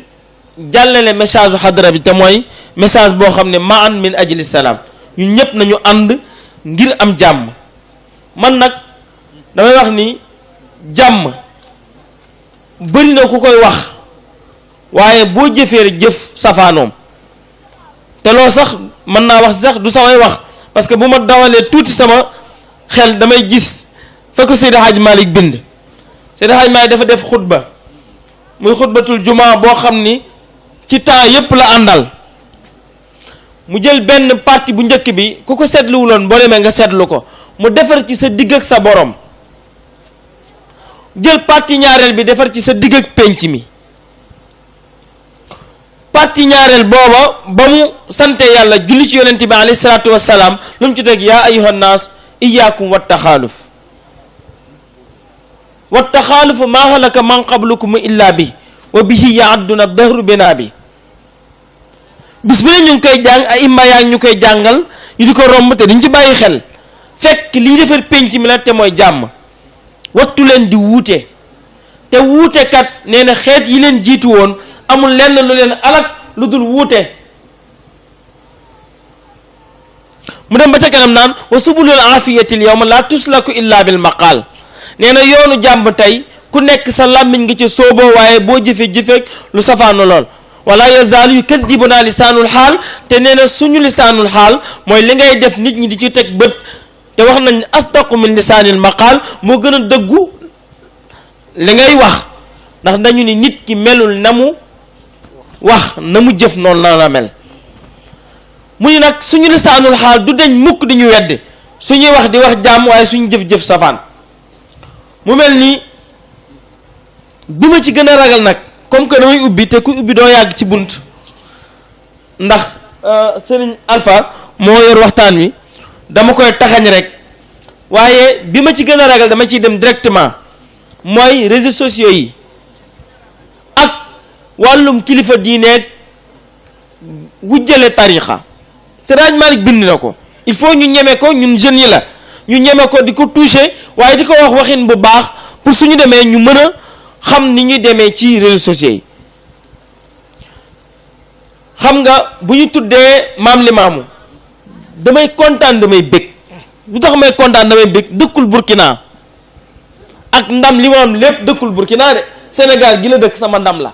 jàllale message u xadara bi te mooy message boo xam ne maan min ajli salaam ñun ñëpp nañu ànd ngir am jàmm man nag damay wax ni jàmm bëri na ku koy wax waaye boo jëfee rek jëf safaanoom te loolu sax mën naa wax sax du samay wax parce que bu ma dawalee tuuti sama xel damay gis fekk Seydi Hadj Malick bind Seydi Hadj Malick dafa def xutba muy xutbatul jumaa boo xam ni ci temps yépp la àndal mu jël benn partie bu njëkk bi ku ko seetluwuloon boo demee nga seetlu ko mu defar ci sa digg ak sa borom jël partie ñaareel bi defar ci sa digg ak penc mi partie ñaareel booba ba mu sante yàlla julli ci yonent bi alayhi salaatu wassalaam lu mu ci teg yaa ayyuhan naas iyaakum wattaxaaluf wattaxaalufu maa halaka man qablukum illa bi wa bihi ya'adduna dahru binaa bi bis bu ne ñu ngi koy jàng ay imma yaa ngi ñu koy jàngal ñu di ko romb te duñ ci bàyyi xel fekk lii defar penc mi la te mooy jàmm wattu leen di wuute te wuutekat nee na xeet yi leen jiitu woon amul lenn lu leen alak lu dul wuute mu dem ba ca kanam naan wa subulul afiyatil yawma la tuslaku illa bil maqaal nee na yoonu jàmm tey ku nekk sa làmmiñ nga ci sooboo waaye boo jëfe lu safaanu lool wala yazaalu yukadibuna lisaanul xaal te nee na suñu lisaanul xaal mooy li ngay def nit ñi di ci teg bët te wax nañ asdaqu min lisaanil maqaal moo gën a dëggu li ngay wax ndax dañu ni nit ki melul na mu wax na mu jëf noonu la mel mu ni nag suñu lisaanul xaal du deñ mukk di ñu wedd suñuy wax di wax jàmm waaye suñu jëf-jëf safaan mu mel ni bi ma ci gën a ragal nag comme que damay ubbi te ku ubbi doo yàgg ci bunt ndax Serigne Alpha moo yor waxtaan wi dama koy taxañ rek waaye bi ma ci gën a ragal dama ciy dem directement mooy réseaux sociaux yi ak wàllum kilifa diineeg wujjale tarixa Seydi Hadji Malick bind na ko il faut ñu ñeme ko ñun jeunes yi la ñu ñeme ko di ko toucher waaye di ko wax waxin bu baax pour suñu demee ñu mën a xam ni ñuy demee ci réseaux sociaux yi. xam nga bu ñu tuddee maam Limaamu damay kontaan damay bég lu tax may kontaan damay bég dëkkul Burkina ak ndam li ma am lépp dëkkul Burkina de Sénégal gi la dëkk sama ndam la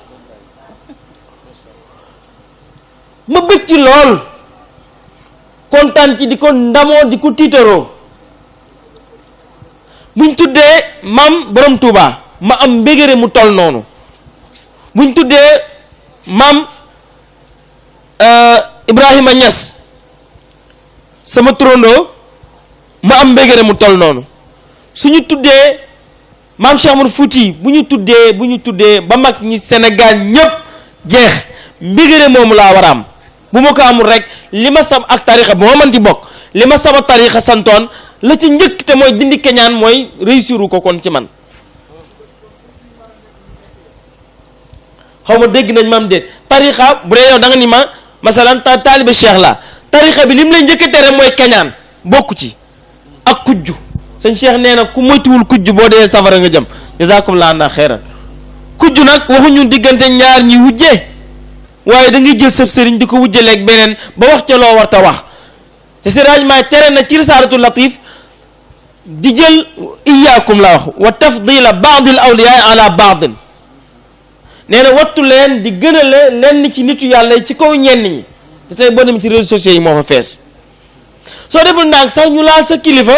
ma bég ci lool kontaan ci di ko ndamoo di ko tiitaroo buñ tuddee maam borom Touba ma am mbégére mu toll noonu buñ tuddee maam Ibrahima Niass sama turandoo ma am mbégére mu toll noonu suñu tuddee maam Cheikh Oumar Fouti bu ñu tuddee ba mag ñi Sénégal ñépp jeex mbégére moomu laa war a am bu ma ko amul rek li ma sam ak tarixa bu ma mën ci bokk li ma sama tarixa santoon la ci njëkk te mooy dindi keñaan mooy réussiru ko kon ci man xaw ma dégg nañ ma am déet tarixa bu dee yow da nga ni ma masalan taalibe cheikh la tarixa bi li mu lay njëkk a tere mooy keñaan bokku ci ak kujju sëñ cheikh nee na ku moytuwul kujju boo dee safara nga jëm jazakumullahu na xeeran kujju nag waxuñu diggante ñaar ñi wujjee waaye da ngay jël sëb sëriñ di ko wujjaleeg beneen ba wax ca loo warta wax te siraj maay tere na ci risaalatul latif di jël iyaakum la wax wa tafdila baadil awliyaa ala baadin nee na wattu leen di gënale lenn ci nitu yàlla yi ci kaw ñenn ñi te tey boo demee ci réseaux sociaux yi moo fa fees soo deful ndànk sax ñu laal sa kilifa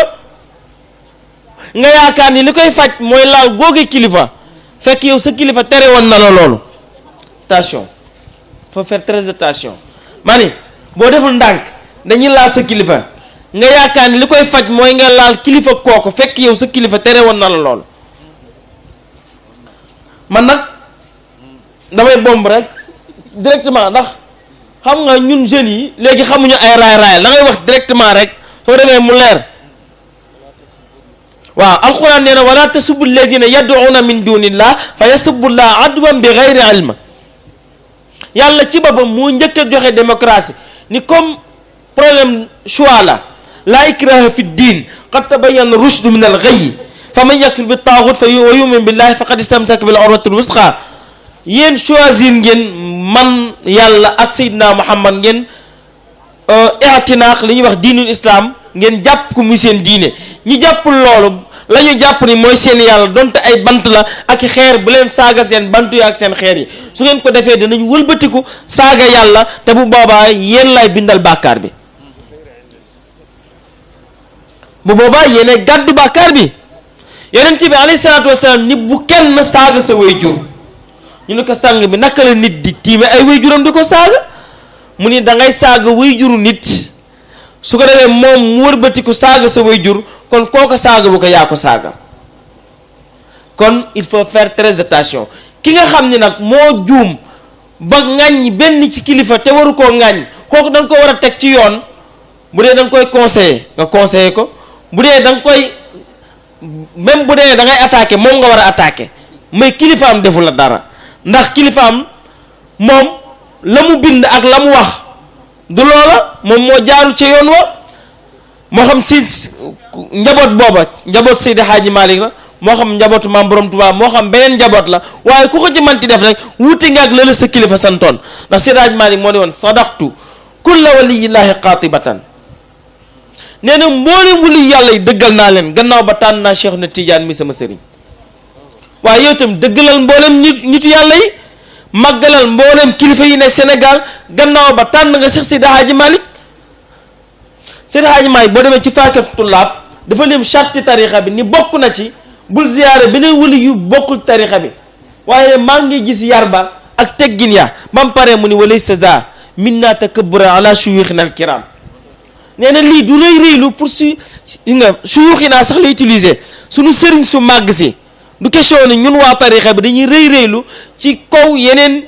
nga yaakaar ni li koy faj mooy laal googe kilifa fekk yow sa kilifa tere woon na la loolu attention faut faire très attention maa ni boo deful ndànk dañuy laal sa kilifa nga yaakaar ni li koy faj mooy nga laal kilifa kooku fekk yow sa kilifa tere woon na la loolu man nag damay bomb rek directement ndax xam nga ñun jeunes yi léegi xamuñu ay raay la ngay wax directement rek soo demee mu leer waaw alquran nee na wala tasubbu alladina yad'una min dunillah fa yasubbu llah adwan bi gayri ilm yàlla ci boppam moo njëkk a joxe démocratie ni comme problème choix la ikraha fi ddin qad tabayyana rushdu min al ghayy fa man yakfur bi taaxut fa wa yumin billahi faqad istamsaka bil urwatil wusqa yéen choisir ngeen man yàlla ak Seydina Muhammad ngeen i'tinaq li ñuy wax diinul islam ngeen jàpp ko muy seen diine ñi jàppul loolu la ñu jàpp ni mooy seen yàlla donte ay bant la ak xeer bu leen saaga seen bantu yi ak seen xeer yi su ngeen ko defee dinañ wëlbatiku saaga yàlla te bu boobaa yéen lay bindal bàkkaar bi bu boobaa yéenay gàddu bàkkaar bi yonent bi alayhi salaatu wasalaam ni bu kenn saaga sa waajur ñu ne ko sàng bi naka la nit di tiime ay waajuram di ko saaga mu ni da ngay saaga waajuru nit su ko defee moom mu wërbatiku saaga sa waajur kon kooko saaga bu ko yaa ko saaga kon il faut faire très attention ki nga xam ni nag moo juum ba ŋàññ benn ci kilifa te waru koo ŋàññ kooku da nga ko war a teg ci yoon bu dee da nga koy conseiller nga conseiller ko bu dee da nga koy même bu dee da ngay attaquer moom nga war a attaquer mais kilifaam deful la dara ndax kilifaam moom la mu bind ak la mu wax du loola moom moo jaaru ci yoon wa moo xam si njaboot booba njaboot Seydi Hadji Malick la moo xam njabootu maam borom Tuubaa moo xam beneen njaboot la waaye ku ko ci manti def rek wuti nga ak la sa kilifa santoon ndax Seydi Hadji Malick moo ne woon sadaqtu kulla waliyillaahi qaatibatan nee na mboolem wali yàlla yi dëggal naa leen gannaaw ba tànn naa Cheikh na Tidiane mi sama sëriñ waaye yow itam dëggalal mboolem nitu yàlla yi màggalal mboolem kilifa yi nekk Sénégal gannaaw ba tànn nga Cheikh Seydi Hadji Malick Seydi Hadji Malick boo demee ci faakatu tullaab dafa lim charte tarixa bi ni bokk na ci bul ziyaare beneen wali yu bokkul tarixa bi waaye maa ngi gis yar ba ak teggin ya ba mu paree mu ni walay saza minna takabbura ala shuyukhina al kiram nee na lii du lay réylu pour nga shuyukhina sax la utiliser sunu sëriñ su màgg si du question ni ñun waa tarixa bi dañuy réylu ci kaw yeneen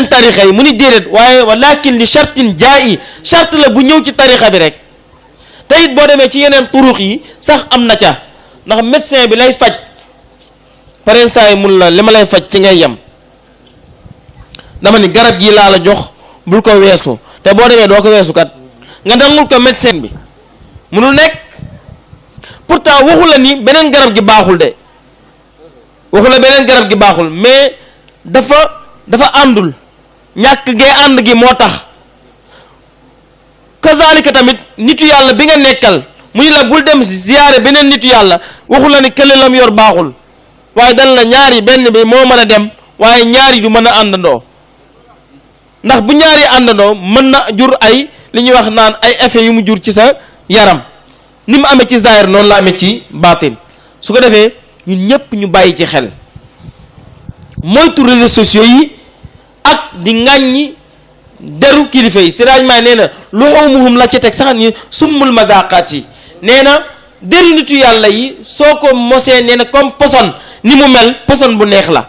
tarixa yi mu ni déedéet waaye walakin li chartin jaa'i charte la bu ñëw ci tarixa bi rek te it boo demee ci yeneen turux yi sax am na ca ndax médecin bi lay faj par exemple mun la li ma lay faj ci ngay yem dama ni garab gii laa la jox bul ko weesu te boo demee doo ko weesu kat nga nangul ko médecin bi munul nekk pourtant waxu la ni beneen garab gi baaxul de waxu la beneen garab gi baaxul mais dafa àndul ñàkk gee ànd gi moo tax. kazalika tamit nitu yàlla bi nga nekkal mu ñu la bul dem ziyaare beneen nitu yàlla waxu la ni kële lam yor baaxul waaye dan la ñaari benn bi moo mën a dem waaye ñaari du mën a àndandoo ndax bu ñaari àndandoo mën na jur ay li ñuy wax naan ay effet yu mu jur ci sa yaram ni mu amee ci zahir noonu la amee ci baatin su ko defee ñun ñëpp ñu bàyyi ci xel moytu réseaux sociaux yi ak di ŋàññi deru kilifa yi Seydi Maa nee na luxumuhum la ci teg sax ni summul madaqaat yi nee na deru nitu yàlla yi soo ko mosee nee na comme poson ni mu mel poson bu neex la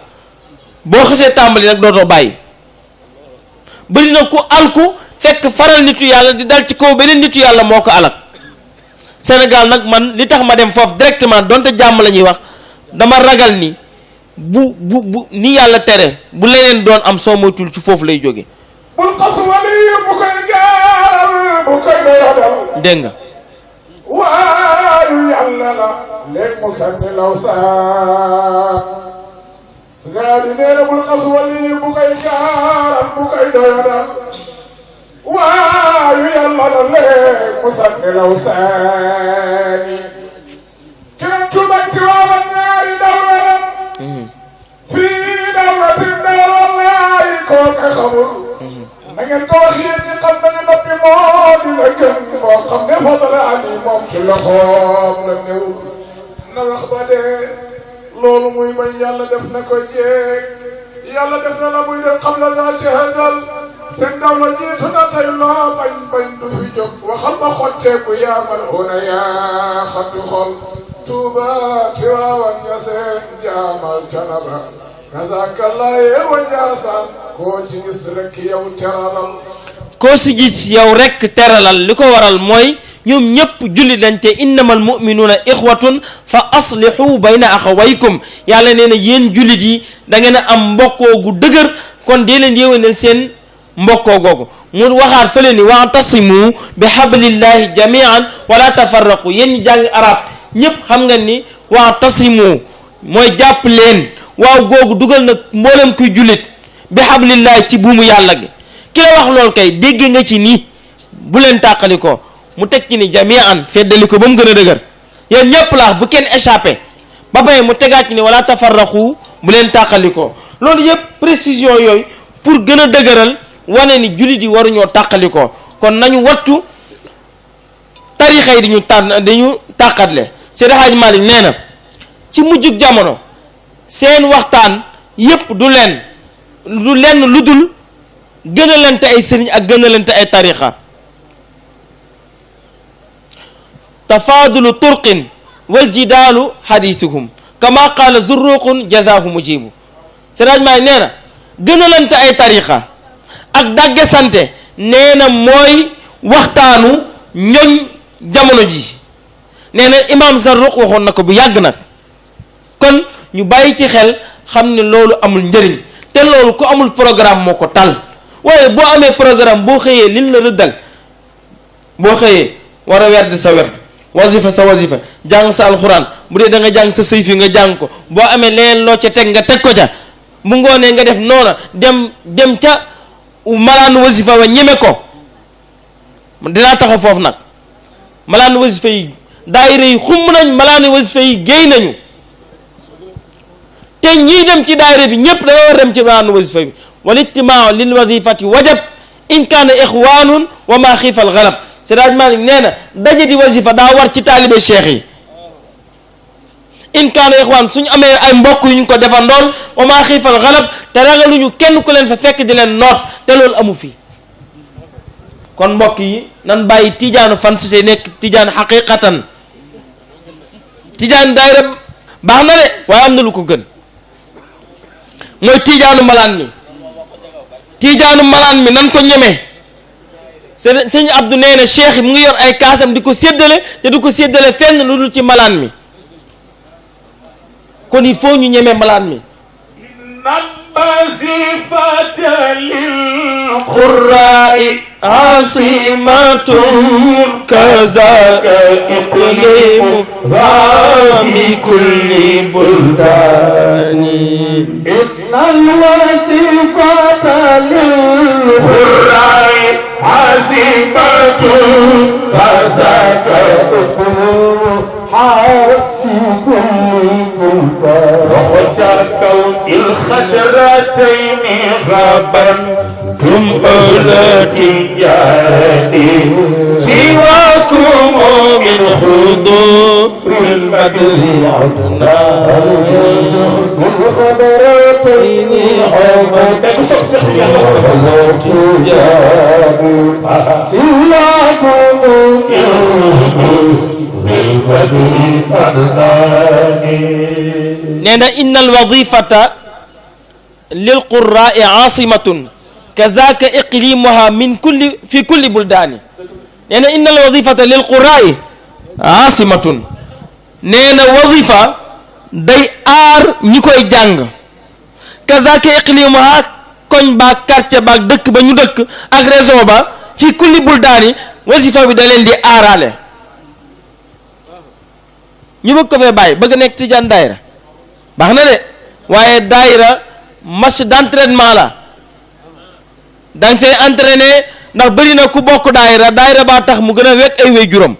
boo xasee tàmbali nag dootoo bàyyi bëri na ku alku fekk faral nitu yàlla di dal ci kaw beneen nitu yàlla moo ko alak Sénégal nag man li tax ma dem foofu directement donte jàmm la ñuy wax dama ragal ni bu ni yàlla tere bu leneen doon am soo moytul ci foofu lay jóge bul xas wali bu koy gaaral bu koy doyadal dégg nga waayu yàlla la léegi mu sant law saa Seydi nee na bul xas wali bu koy gaaral bu koy doyadal waayu yàlla la léegi mu sant law saani kiran tuubak ci waawan ñaari dawlaram fii dawlatin dawlallahi kooka xamul na ngeen ko wax yéen ñi xam nañu noppi moo di la gën moo xam ne fadala ani moom ci loxoom la néew na wax ba dee loolu muy bañ yàlla def na ko jeeg yàlla def na la muy def xam la daal ci xëndal seen dawla jiitu na tey loo bañ du fi jóg waxal ma xotteeku yaa man una yaa xam di xol tuuba tiwaawan ña seen jaamal canaba kasakallaye wa njaasaan koo ci gis rek yow teralal koo si gis yow rek teralal li ko waral mooy ñoom ñëpp jullit lañ te innamal mu'minuuna ixwatun fa aslihu bayna axawaykum yàlla nee na yéen jullit yi da ngeen a am mbokkoo gu dëgër kon dee leen yéwénal seen mbokkoo googu mu waxaat fële ni wa'tasimu bi hablillahi jamian wala tafarraqu yéen ñi jàng arab ñëpp xam nga ni wa'tasimu mooy jàpp leen waaw googu dugal na mboolem kuy jullit bi hablillahi ci buumu yàlla gi ki la wax lool kay dégg nga ci nii bu leen tàqali ko mu teg ci ni jamian feddali ko ba mu gën a dëgër yéen ñëpp laax bu kenn échappé ba pare mu tegaat ci ni wala tafarraqu bu leen tàqali ko loolu yëpp précision yooyu pour gën a dëgëral wane ni jullit yi waruñoo tàqali ko kon nañu wattu tarixa yi dañu tàqatle Seydi Hadji Malick nee na ci mujjug jamono seen waxtaan yépp du lenn lu dul gënalante ay sëriñ ak gënalante ay tarixa tafaadulu turqin wal jidaalu xadiisuhum kama qaala zurruqun jazaahu mujibu Seydi Hadji Malick nee na gënalante ay tarixa ak dagge sante nee na mooy waxtaanu ñoñ jamono ji nee na imaam Zarruq waxoon na ko bu yàgg nag kon ñu bàyyi ci xel xam ne loolu amul njëriñ te loolu ku amul programme moo ko tal waaye boo amee programme boo xëyee liñ la rëddal boo xëyee war a werd sa werd wasifa sa wasifa jàng sa alxuraan bu dee da nga jàng sa sayfi nga jàng ko boo amee leneen loo ca teg nga teg ko ca bu ngoonee nga def noona dem ca malaan wasifa wa ñeme ko dinaa taxaw foofu nag malaan wasifa yi daayira yi xumb nañ malaan wasifa yi géey nañu te ñii dem ci daayira bi ñëpp dañoo war dem ci malaan wasifa bi wal ijtimaa lil wasifati wajab in kaana ixwaanun wa ma xiifal galab Seydi Hadji Malick nee na daje di wasifa daa war ci taalibe cheikh yi in kaana ixwaan suñu amee ay mbokk yu ñu ko defandool wa ma xiifal galab te ragaluñu kenn ku leen fa fekk di leen noot te loolu amu fi kon mbokk yi nan bàyyi tijaanu fans te nekk tijaan xaqiqatan tijaan daayira baax na de waaye am na lu ko gën mooy tijaanu malaan mi nan ko ñeme sëñ Abdou nee na cheikh yi mu ngi yor ay kaasam di ko séddale te du ko séddale fenn lu dul ci malaan mi kon il faut ñu ñeme malaan mi نبذ فتى للقراء عاصمة كذاك إقليم بكل بلدان إن الوصفة للقراء عاصمة كذاك حاسي كل بلدان وكون الخجرتين غابا هم أولاد جادي سواكم من حضور البدر عدنا الخجرتين غابا نينا إن الوظيفة للقراء عاصمة كذاك إقليمها من كل في كل بلدان نينا إن الوظيفة للقراء عاصمة نينا وظيفة day aar ñi koy jàng kazaka iqlimuha koñ ba quartier ba dëkk ba ñu dëkk ak région ba fi kulli buldaani wasifa bi da leen di aaraale ñu bëgg ko fee bàyyi bëgg nekk tijaan daayira baax na de waaye daayira match d'entraînement la danga fee entraîné ndax bëri na ku bokk daayira daayira baa tax mu gën a wekk ay waajuram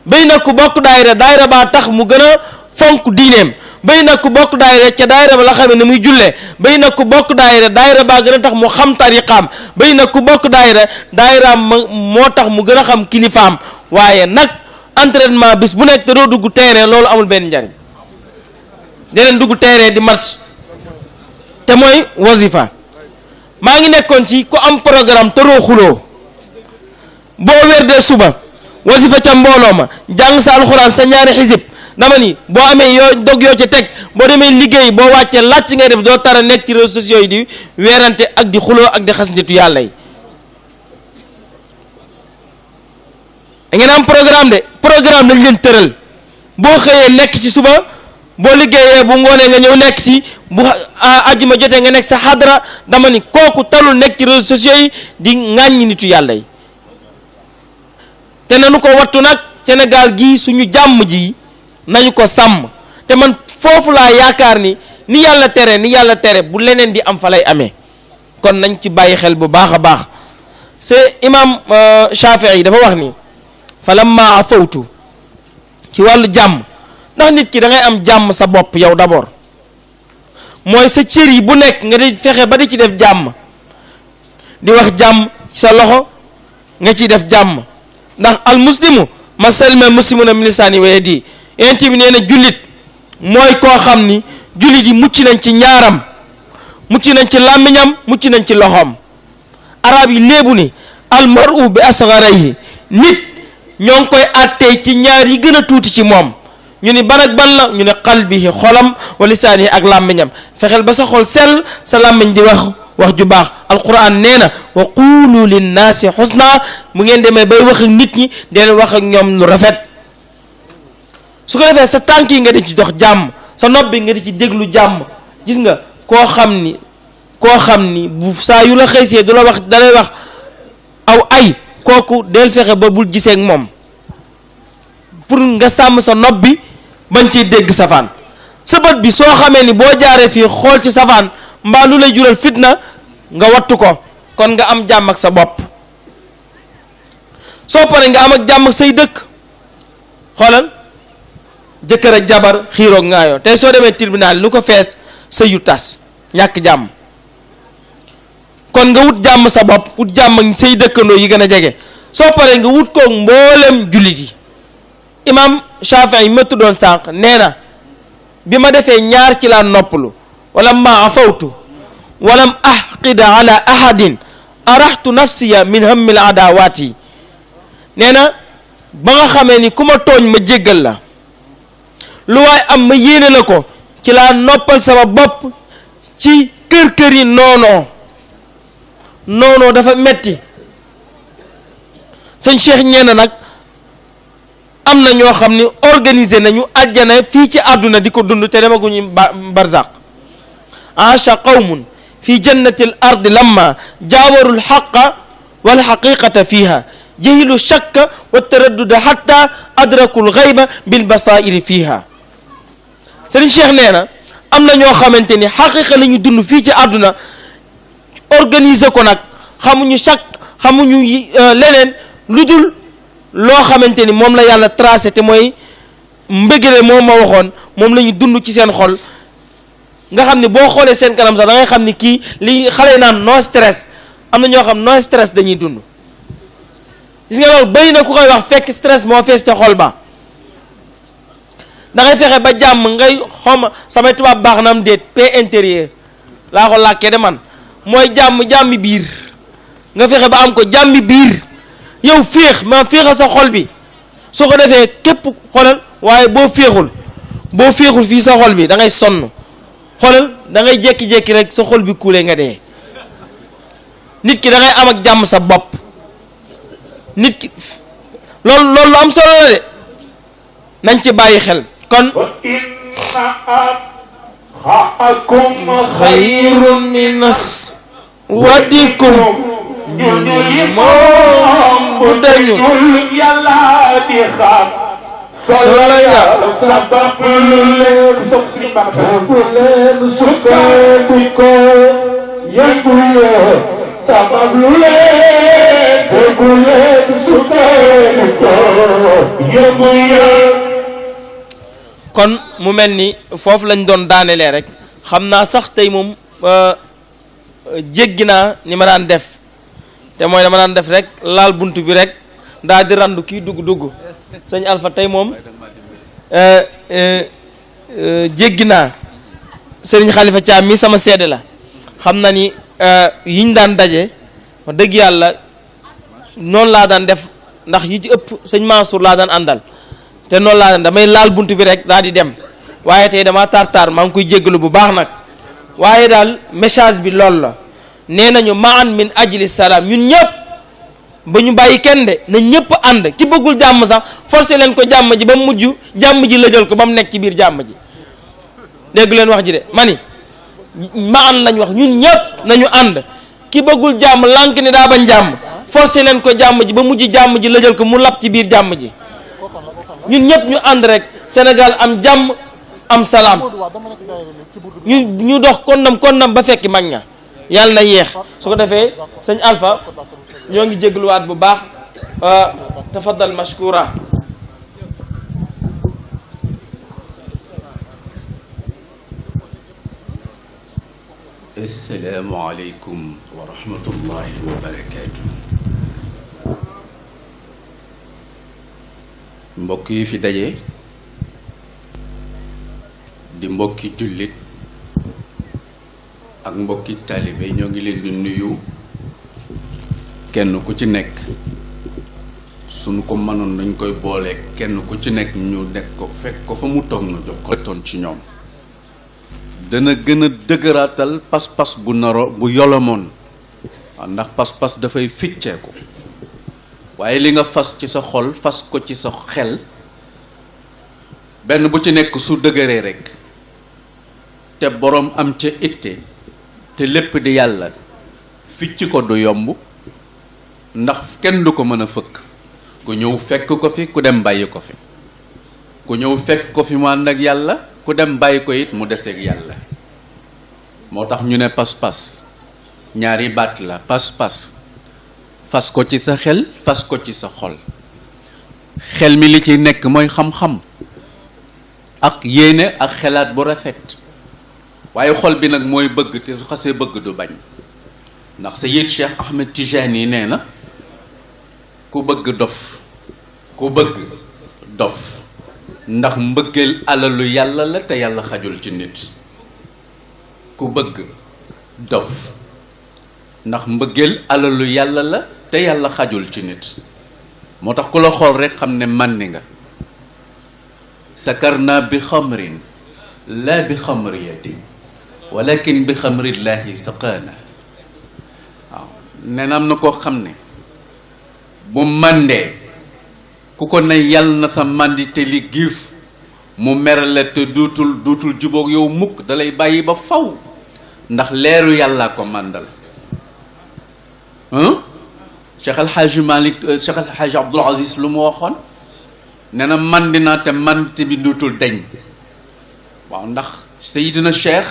bëri na ku bokk daayira baa tax mu gën a fonk diineem bëri na ku bokk daayira ca daayira ba la xamee ne muy jullee bëri na ku bokk daayira baa gën a tax mu xam tariqaam bëri na ku bokk daayiraam moo tax mu gën a xam kilifaam waaye nag entraînement bis bu nekk te doo dugg terrain loolu amul benn njariñ deneen dugg terrain di match te mooy wasifa maa ngi nekkoon ci ku am programme te doo xuloo boo werdee suba wasifa ca mbooloo ma jàng sa alxuraan sa ñaari xisib dama ni boo amee yoo dog yoo ca teg boo demee liggéey boo wàccee làcc ngay def doo tara nekk ci réseaux sociaux yi di weerante ak di xuloo ak di xas nitu yàlla yi da ngeen am programme de programme lañ leen tëral boo xëyee nekk ci suba boo liggéeyee bu ngoonee nga ñëw nekk ci bu àjjuma jotee nga nekk sa xadra dama ni kooku talul nekk ci réseaux sociaux yi di ŋàññi nitu yàlla yi te nañu ko wattu nag Sénégal gii suñu jàmm ji nañu ko sàmm te man foofu laa yaakaar ni yàlla tere bu leneen di am fa lay amee kon nañ ci bàyyi xel bu baax a baax c'est imam Shafi'i dafa wax ni falamma afawtu ci wàllu jàmm ndax nit ki da ngay am jàmm sa bopp yow d'abord mooy sa cër yi bu nekk nga di fexe ba di ci def jàmm di wax jàmm ci sa loxo nga ciy def jàmm ndax al muslimu ma salima muslimuna min lisaani wa yadi yonent bi nee na jullit mooy koo xam ni jullit yi mucc nañ ci ñaaram mucc nañ ci làmmiñam mucc nañ ci loxoom arab yi léebu ni al mar'u bi asgharihi nit ñoo ngi koy àttee ci ñaar yi gën a tuuti ci moom ñu ni ban ak ban la ñu ne qalbihi xolam wa lisaanihi ak làmmiñam fexeel ba sa xol sell sa làmmiñ di wax ju baax alquran nee na wa qulu linnaasi xusna mu ngeen demee bay wax ak nit ñi deen wax ak ñoom lu rafet su ko defee sa tànk yi nga di ci dox jàmm sa nopp bi nga di ci déglu jàmm gis nga koo xam ni bu saa yu la xëysee du la wax dalay wax aw ay kooku del fexe ba bul gisee ak moom pour nga sàmm sa nopp bi bañ ciy dégg safaan sa bët bi soo xamee ni boo jaaree fii xool ci safaan mbaa lu lay jural fitna nga wattu ko kon nga am jàmm ak sa bopp soo paree nga am ak jàmm ak say dëkk xoolal jëkkër ak jabar xiiroog ngaayoo tey soo demee tribunal lu ko fees sëy yu tas ñàkk jàmm kon nga wut jàmm sa bopp wut jàmm ak say dëkkandoo yi gën a jege soo paree nga wut koog mboolem jullit yi imam Shafi'i ma tuddoon sànq nee na bi ma defee ñaar ci laa noppalu wala ma afawtu walam ahqida ala ahadin arahtu nafsiya min hammil adawaati nee na ba nga xamee ni ku ma tooñ ma jéggal la lu waay am ma yéene la ko ci laa noppal sama bopp ci kër yi noonoo dafa metti sëñ Cheikh ñeena nag am na ñoo xam ni organiser nañu àjjana fii ci àdduna di ko dund te demaguñu barzaq aasha qawmun fi jannati al ardi lamma jaawaru al xaqa wal xaqiqata fiha jahilu shakka wa taradduda hatta adraku al ghayba bil basairi fiha. Serigne Cheikh nee na am na ñoo xamante ni xaqiqa la ñu dund fii ci àdduna organiser ko nag xamuñu chaque xamuñu leneen lu dul loo xamante ni moom la yàlla tracé te mooy mbëggale moom ma waxoon moom la ñu dund ci seen xol nga xam ne boo xoolee seen kanam sax da ngay xam ni kii li xale naan no stress am na ñoo xam no stress dañuy dund. gis nga loolu bëri na ku koy wax fekk stress moo fees ca xol ba da ngay fexe ba jàmm ngay xawma samay tubaab baax na am déet paix intérieure laa ko làkkee de man mooy jàmmi biir nga fexe ba am ko jàmmi biir yow féex ma féexal sa xol bi soo ko defee képp xoolal waaye boo féexul fii sa xol bi da ngay sonn xoolal da ngay jékki-jékki rek sa xol bi kuule nga dee. nit ki da ngay am ak jàmm sa bopp nit ki loolu lu am solo la de nañ ci bàyyi xel kon xayrun minas wadikum moom bu dañu yàlla di xam solo ya sabab lu leen sopp si bu leen sukkandiku yëngu leen sabab lu leen bu leen sukkandiku yëngu leen. kon mu mel ni foofu lañ doon daanelee rek xam naa sax tey moom jéggi naa ni ma daan def te mooy dama daan def rek laal bunt bi rek daal di randu kii dugg sëñ Alpha tey moom jéggi naa sëriñ Xalifa Caam mi sama seede la xam na ni yiñ daan daje wax dëgg yàlla noonu laa daan def ndax yi ci ëpp sëñ Mansour laa daan àndal te noonu laa daan damay laal bunt bi rek daal di dem waaye tey dama tartar maa ngi koy jéggalu bu baax nag waaye daal message bi loolu la nee nañu maan min ajli salaam ñun ñëpp ba ñu bàyyi kenn de na ñëpp ànd ki bëggul jàmm sax forcé leen ko jàmm ji ba mu mujj jàmm ji lëjal ko ba mu nekk ci biir jàmm ji dégg leen wax ji de mani maan lañ wax ñun ñëpp nañu ànd ki bëggul jàmm lànk ni daa bañ jàmm forcé leen ko jàmm ji ba mujj jàmm ji lëjal ko mu lap ci biir jàmm ji ñun ñëpp ñu ànd rek Sénégal am jàmm am salaam ñu dox konnam ba fekki mag ña yàlla na yéex su ko defee sëñ Alpha ñoo ngi jégluwaat bu baax tafaddal mashkura. assalaamu aleykum wa rahmatullahi wa barakaatu. mbokk yi fi daje di mbokki jullit ak mbokki taalibe ñoo ngi leen di nuyu kenn ku ci nekk suñu ko mënoon dañ koy boole kenn ku ci nekk ñu nekk ko fekk ko fa mu toog na jox ko toon ci ñoom dana gën a dëgëraatal pas-pas bu naro bu yolomoon ndax pas-pas dafay ficceeku waaye li nga fas ci sa xol fas ko ci sa xel benn bu ci nekk su dëgëree rekk te boroom am ca itte te lépp di yàlla ficc ko du yomb ndax kenn du ko mën a fëkk ku ñëw fekk ko fi ku dem bàyyi ko fi ku ñëw fekk ko fi mu ànd ak yàlla ku dem bàyyi ko it mu deseeg yàlla moo tax ñu ne pas-pas ñaari baat la pas-pas fas ko ci sa xel fas ko ci sa xol xel mi li ci nekk mooy xam-xam ak yéene ak xelaat bu rafet waaye xol bi nag mooy bëgg te su xasee bëgg du bañ ndax Sayyid Cheikh Ahmed Tijani yi nee na ku bëgg dof ndax mbëggeel alalu yàlla la te yàlla xajul ci nit ku bëgg dof ndax mbëggeel alalu yàlla la te yàlla xajul ci nit moo tax ku la xool rekk xam ne màndi nga sakarna bi xamrin laa bi xamriyatin walakin bi xamrillahi saqaana waaw nee na am na koo xam ne bu màndee ku ko ne yàlla na sa màndi te li giif mu merale te duutul jubóog yow mukk dalay bàyyi ba faw ndax leeru yàllaa ko màndal Cheikh El Hadj Malick Cheikh El Hadj Abdoul Aziz lu mu waxoon nee na mandi naa te mandite bi dootul deñ waaw ndax Seydina Cheikh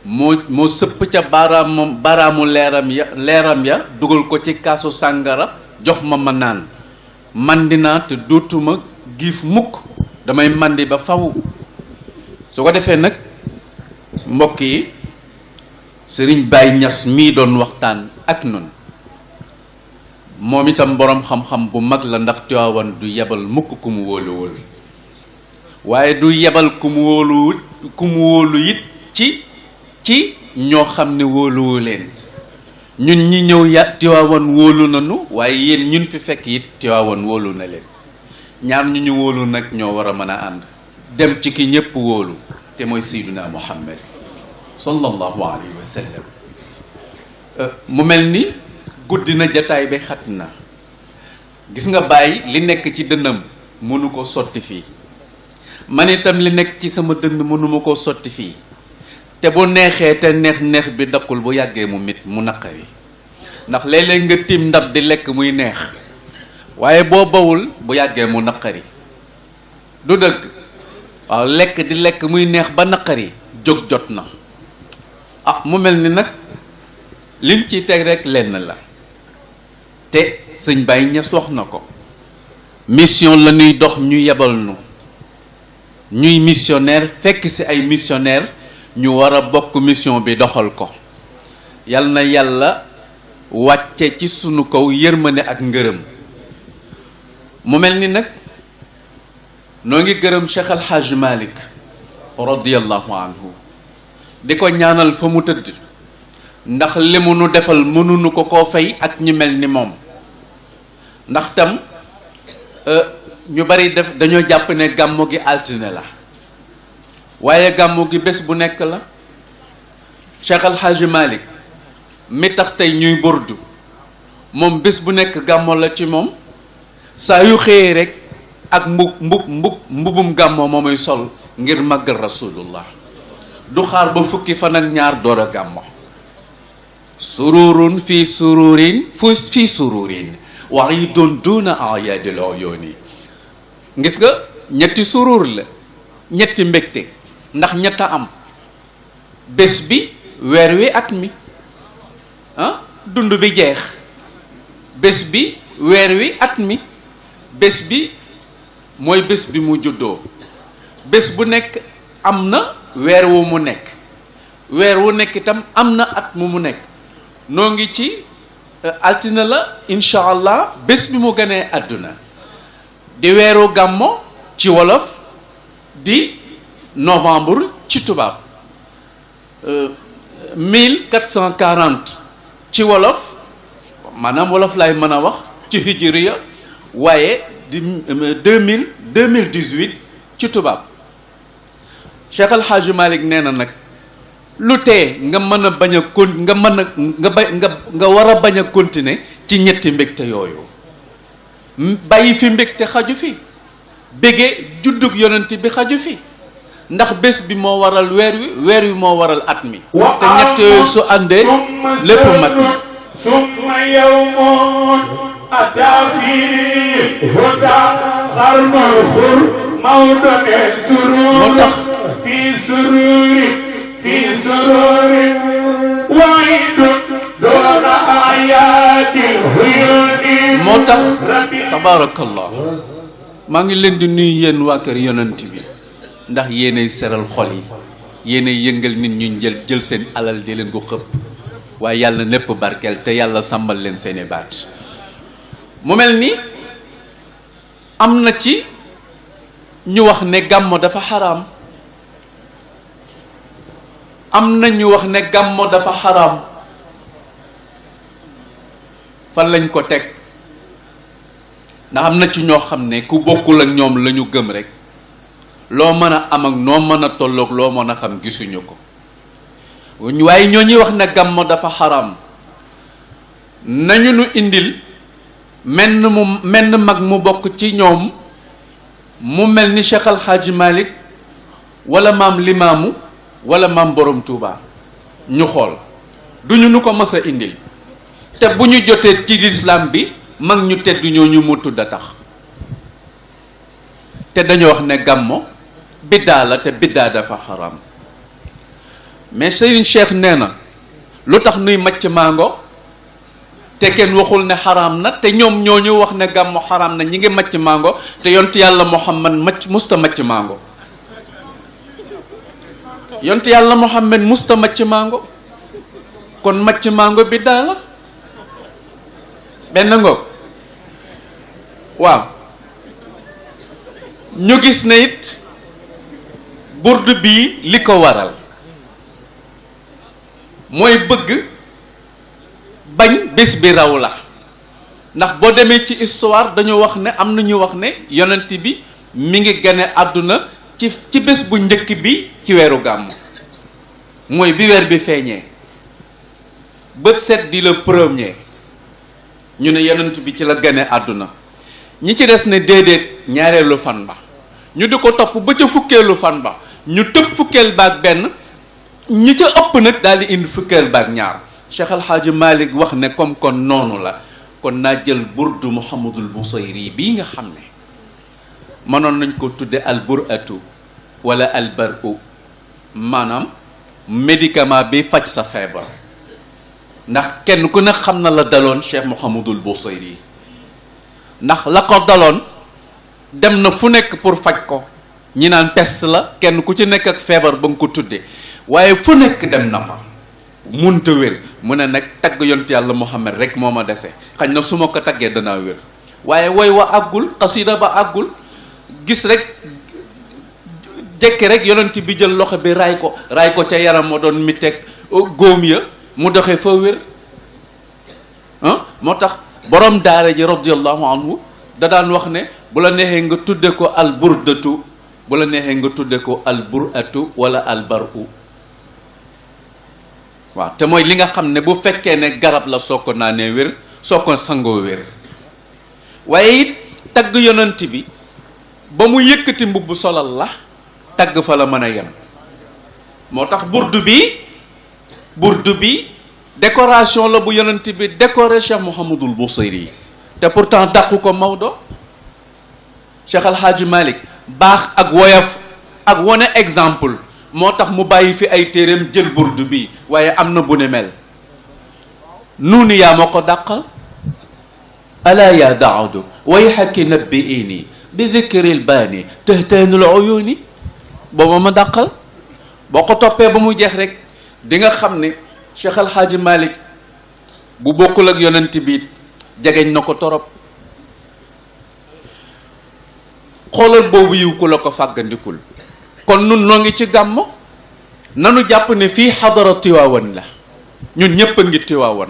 moo sëpp ca baaraamu leeram ya dugal ko ci kaasu sàngara jox ma naan mandi naa te dootuma giif mukk damay mandi ba faw su ko defee nag mbokk yi Sëriñ Baye Niass mii doon waxtaan ak nun moom itam boroom xam-xam bu mag la ndax Tiwaawan du yebal mukk ku mu wóoluwul waaye du yebal ku mu wóolu it ci ñoo xam ne wóoluwu leen ñun ñi ñëw Tiwaawan wóolu nanu waaye yéen ñun fi fekk it Tiwaawan wóolu na leen ñaar ñu wóolu nag ñoo war a mën a ànd dem ci ki ñépp wóolu te mooy Seydina Muhammad sallallahu alayhi wa sallam mu mel ni guddi na jataay bi xat na gis nga bàyyi li nekk ci dënnam mënu ko sotti fii man itam li nekk ci sama dënn mënuma koo sotti fii te bu neexee te neex bi dakkul bu yàggee mu naqari ndax léeg-léeg nga tiim ndab di lekk muy neex waaye boo bawul bu yàggee mu naqari du dëgg waaw lekk di lekk muy neex ba naqari jóg jot na mu mel ni nag liñ ciy teg rek lenn la te sëñ Baye Niass wax na ko mission la ñuy dox ñu yebal nu ñuy missionnaire fekk ci ay missionnaire ñu war a bokk mission bi doxal ko yal na yàlla wàcce ci sunu kaw yërmande ak ngërëm mu mel ni nag noo ngi gërëm Cheikh El Hadj Malick radiyallahu anhu di ko ñaanal fa mu tëdd ndax li mu nu defal mënuñu ko koo fay ak ñu mel ni moom ndax tam ñu bari dañoo jàpp ne gàmmu gi altine la waaye gàmmu gi bés bu nekk la Cheikh El Hadj Malick mi tax tey ñuy burdu moom bés bu nekk gàmmo la ci moom saa yu xëyee rek ak mbubum gàmmoo moomuy sol ngir màggal rasulullah du xaar ba fukki fan ak ñaar door a gàmmo sururun fii sururin fii sururin wa iidun duna ayaadil uyuuni gis nga ñetti surur la ñetti mbégte ndax ñett a am bés bi weer wi at mi dund bi jeex bés bi weer wi at mi bés bi mooy bés bi mu juddoo bés bu nekk am na weer wu mu nekk weer wu nekk itam am na at mu nekk noo ngi ci altine la incha allah bés bi mu gënee àdduna di weeru gàmmo ci wolof di novembre ci tubaab 1440 ci wolof maanaam wolof lay mën a wax ci hijriya waaye di 2018 ci tubaab Cheikh El Hadj Malick nee na nag lu tee nga mën a bañ a nga war a bañ a continuer ci ñetti mbégte yooyu bàyyi fi mbégte xaju fi bége juddug yonent bi xaju fi ndax bés bi moo waral weer wi moo waral at mi te ñett yooyu su àndee lépp mat summa yawmun ataa fiihi hudaa xarmal xur mawdane surur moo tax في سرور وعيد دون أعياد الهيون moo tax tabaarakallah maa ngi leen di nuyu yéen waa kër yonent bi ndax yéenay seral xol yi yéenay yëngal nit ñu jël seen alal di leen ko xëpp waaye yàlla népp barkeel te yàlla sàmmal leen seeni baat mu mel ni am na ci ñu wax ne gàmmo dafa xaraam am na ñu wax ne gàmmo dafa xaraam fan lañ ko teg ndax am na ci ñoo xam ne ku bokkul ak ñoom la ñu gëm rek loo mën a am ak noo mën a tolloog loo mën a xam gisuñu ko waaye ñoo ñuy wax ne gàmmo dafa xaraam nañu nu indil menn mag mu bokk ci ñoom mu mel ni Cheikh Al Hadj Malick wala maam Limaamu wala maam Borom Touba ñu xool duñu nu ko mës a indil te bu ñu jotee ci lislaam bi mag ñu tedd ñooñu mu tudd a tax te dañu wax ne gàmmo biddaa la te biddaa dafa xaram mais Serigne Cheikh nee na lu tax nuy macc mango te kenn waxul ne xaraam na te ñoom ñooñu wax ne gàmmo xaraam na ñi ngi macc mango te yontu yàlla Muhammad musta macc mango yontu yàlla Muhammad musta macc mango kon macc mango biddaa la benn ngoog waaw ñu gis ne it burdu bii li ko waral mooy bëgg bañ bés bi raw la ndax boo demee ci histoire dañu wax ne am na ñu wax ne yonent bi mi ngi gane àdduna ci bés bu njëkk bi ci weeru gàmm mooy bi weer bi feeñee bët set di le premier ñu ne yonent bi ci la gane àdduna ñi ci des ne déedéet ñaareelu fan ba ñu di ko topp ba ca fukkeelu fan ba ñu tëb fukkeel baag benn ñi ca ëpp nag daal di indi fukkeel baag ñaar Cheikh El Hadj Malick wax ne comme kon noonu la kon naa jël burdu Muhammadul Busayri bii nga xam ne mënoon nañ ko tudde al buratu wala al baru maanaam médicament bi faj sa feebar ndax kenn ku ne xam na la daloon Cheikh Muhammadul Busayri ndax la ko daloon dem na fu nekk pour faj ko ñi naan peste la kenn ku ci nekk ak feebar ba nga ko tudde waaye fu nekk dem na fa munta wér mu ne nag tagg yont yàlla Muhammad rek moo ma dese xañ na su ma ko taggee danaa wér waaye woy wa àggul xasida ba àggul gis rek jekki rek yonent bi jël loxo bi raay ko ca yaram moo doon mi teg góom ya mu doxee fa wér moo tax borom daara ji radiyallahu anhu da daan wax ne bu la neexee nga tudde ko al burdatu bu la neexee nga tudde ko al buratu wala al baru waaw te mooy li nga xam ne bu fekkee ne garab la soo ko naanee wér soo ko sangoo wér waaye it tagg yonent bi ba mu yëkkati mbubb solal la tagg fa la mën a yem moo tax burdu bi décoration la bu yonent bi décoré Cheikh Mouhamadul Busayri te pourtant dàqu ko Maodo Cheikh El Hadj Malick baax ak woyof ak wane exemple moo tax mu bàyyi fi ay téeréem jël burdu bi waaye am na bu ne mel nuuni yaa ma ko dàqal alaa yaa daawdu wayhaki nabbiini bi dikril baani tahtaanul uyuuni booba ma dàqal boo ko toppee ba mu jeex rek di nga xam ne Cheikh El Hadj Malick bu bokkul ak yonent bi jegeñ na ko torop xoolal boobu yiw ku la ko fàggandikul kon nun noo ngi ci gàmmo nanu jàpp ne fii xadara Tiwaawan la ñun ñépp a ngi Tiwaawan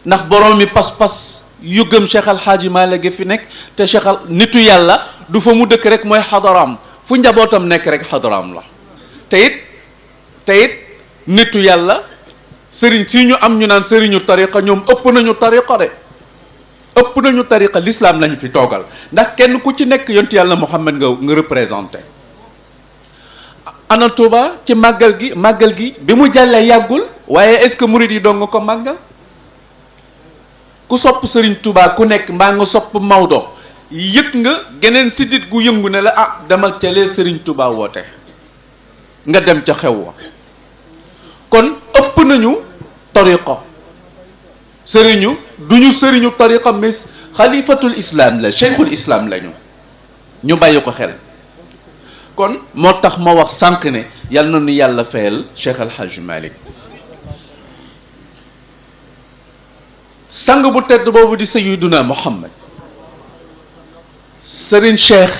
ndax borom mi pas-pas yu gëm Cheikh El Hadj Malick fi nekk te Cheikh nitu yàlla du fa mu dëkk rek mooy xadaraam fu njabootam nekk rek xadaraam la te it nitu yàlla sëriñ si ñu am ñu naan sëriñu tariqa ñoom ëpp nañu tariqa de ëpp nañu tariqa l'islam lañu fi toogal ndax kenn ku ci nekk yontu yàlla Muhammad nga représenté ana Touba ci màggal gi bi mu jàllee yàggul waaye est-ce que murid yi doo nga ko màggal ku sopp sëriñ Touba ku nekk mbaa nga sopp Maodo yëg nga geneen siddit gu yëngu ne la demal ca lee sëriñ Touba woote nga dem ca xew wa kon ëpp nañu tariqa duñu sëriñu tariqa mais xalifatul islam la cheikhul islam lañu ñu bàyyi ko xel kon moo tax ma wax sànq ne yal na nu yàlla fayal Cheikh El Hadj Malick sang bu tedd boobu di Sayyiduna Muhammad Serigne Cheikh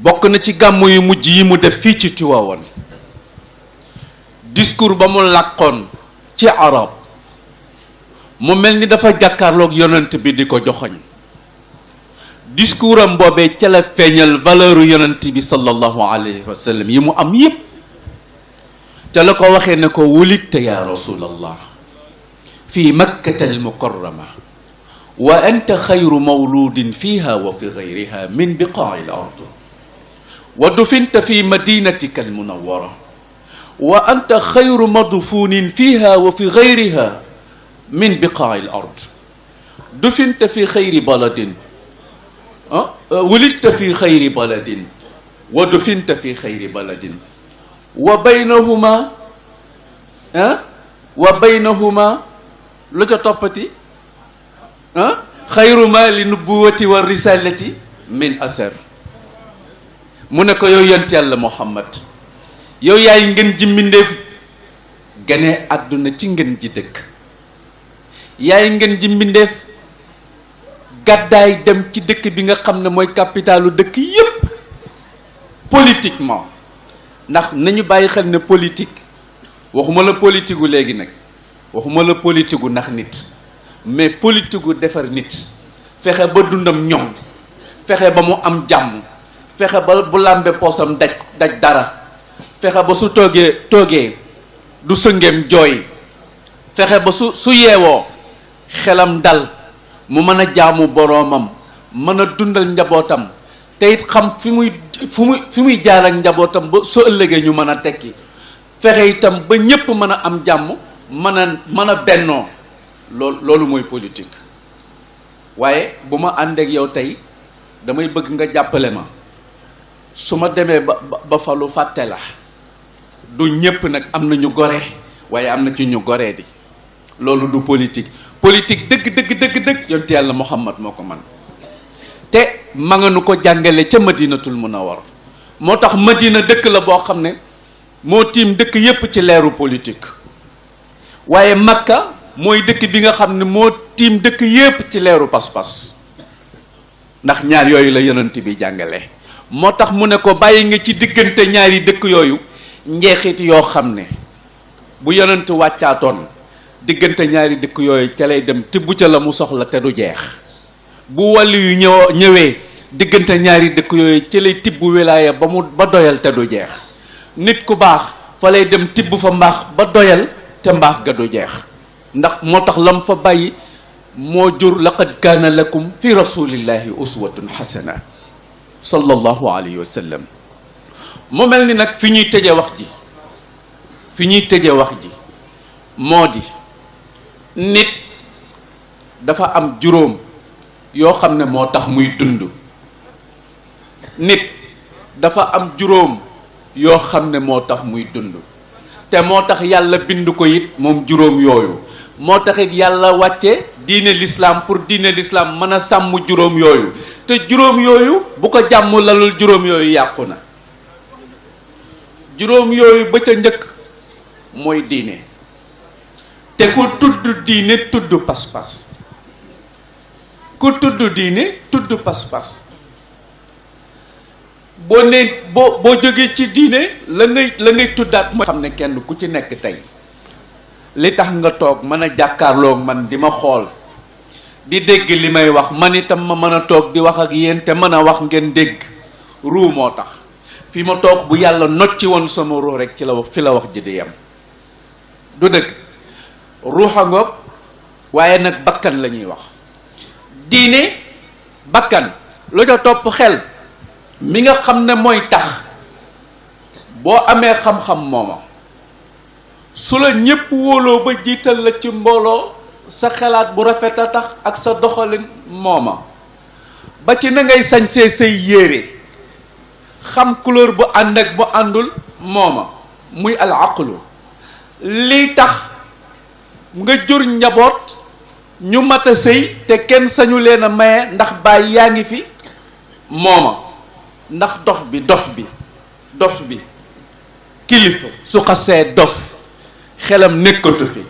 bokk na ci gàmmu yu mujj yi mu def fii ci Tiwaawan discours ba mu làqoon ci arab mu mel ni dafa jàkkaarloog yonent bi di ko joxoñ discours am boobee ca la feeñal valeur yonent bi sallallahu alayhi wa sallam yi mu am yépp ca la ko waxee ne ko wulidta ya rasulallah fi makkata almukarrama wa anta xayru mawludin fiha wa fi gayriha min biqaa'i al ard wa dufinta fi madinatika almunawwara wa anta xayru madfunin fiha wa fi gayriha min biqaai l ard dufinta fi xayri baladin wulidta fi xayri baladin wa dufinta fi xayri baladin wa baynahuma lu ca toppati xayru ma li nubuwati wa risalati min asar mu ne ko yow yonent yàlla Muhammad yow yaay ngeen ji mbindeef gane àdduna ci ngeen ji dëkk yaay ngeen ji mbindeef gàddaay dem ci dëkk bi nga xam ne mooy capitalu dëkk yépp politiquement ndax nañu bàyyi xel ne politique waxuma la politique gu léegi nag waxuma la politique gu ndax nit mais politique gu defar nit fexe ba dundam ñoŋ fexe ba mu am jàmm fexe ba bu làmbe poosam daj dara fexe ba su toogee du sëngeem jooy fexe ba su yeewoo xelam dal mu mën a jaamu boroomam mën a dundal njabootam te it xam fi muy jaar ak njabootam ba su ëllëgee ñu mën a tekki fexe itam ba ñépp mën a am jàmm mën a bennoo loolu mooy politique. waaye bu ma ànd ak yow tey damay bëgg nga jàppale ma su ma demee ba falu fàtte la du ñépp nag am na ñu gore waaye am na ci ñu goree di loolu du politique dëgg yonent yàlla Muhammad moo ko man te ma nga nu ko jàngale ca Madinatul Munawwar moo tax Madina dëkk la boo xam ne moo tiim dëkk yépp ci leeru politique waaye Makka mooy dëkk bi nga xam ne moo tiim dëkk yépp ci leeru pas-pas ndax ñaar yooyu la yonent bi jàngale moo tax mu ne ko bàyyi nga ci diggante ñaari dëkk yooyu njeexit yoo xam ne bu yonent wàccaatoon diggante ñaari dëkk yooyu ca lay dem tibb ca la mu soxla te du jeex bu wàllu yu ñëwee diggante ñaari dëkk yooyu ca lay tibb wilaaya ba doyal te du jeex nit ku baax fa lay dem tibb fa mbaax ba doyal te mbaax ga du jeex ndax moo tax lam fa bàyyi moo jur laqad kaana lakum fi rasulillahi uswatun xasana sallallahu alayhi wa sallam mu mel ni nag fi ñuy tëje wax ji moo di nit dafa am juróom yoo xam ne moo tax muy dund nit dafa am juróom yoo xam ne moo tax muy dund te moo tax yàlla bind ko it moom juróom yooyu moo tax it yàlla wàcce diine l'islam pour diine l'islam mën a sàmm juróom yooyu te juróom yooyu bu ko jàmm lalul juróom yooyu yàqu na juróom yooyu ba ca njëkk mooy diine te ku tudd diine tudd pas-pas ku tudd diine tudd pas-pas boo jógee ci diine la ngay tuddaat mooy xam ne kenn ku ci nekk tey li tax nga toog mën a jàkkaarloog man di ma xool di dégg li may wax man itam ma mën a toog di wax ak yéen te mën a wax ngeen dégg ruu moo tax fi ma toog bu yàlla nocci woon sama ruu rek fi la wax ji di yem du dëgg ruuxa ngoog waaye nag bakkan la ñuy wax diine bakkan lu ca topp xel mi nga xam ne mooy tax boo amee xam-xam mooma su la ñépp wóoloo ba jiital la ci mbooloo sa xalaat bu rafet a tax ak sa doxalin mooma ba ci na ngay sañsee say yére xam couleur bu ànd ak bu àndul mooma muy al aqlu lii tax nga jur njaboot ñu mat a sëy te kenn sañu leen a maye ndax baay yaa ngi fi mooma ndax dof bi kilifa su xasee dof xelam nekkatu fi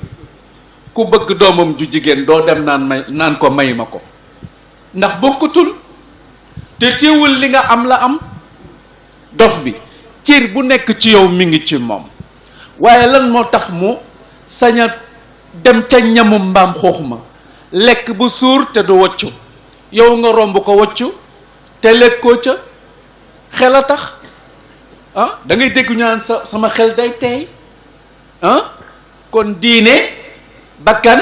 ku bëgg doomam ju jigéen doo dem naan ko may ma ko ndax bokkutul te teewul li nga am la am dof bi cër bu nekk ci yow mi ngi ci moom waaye lan moo tax mu sañ a dem ca ñamu mbaam xoox ma lekk bu suur te du woccu yow nga romb ko woccu te lekkoo ca xel a tax da ngay dégg ñu naan sama xel day teey kon diine bakkan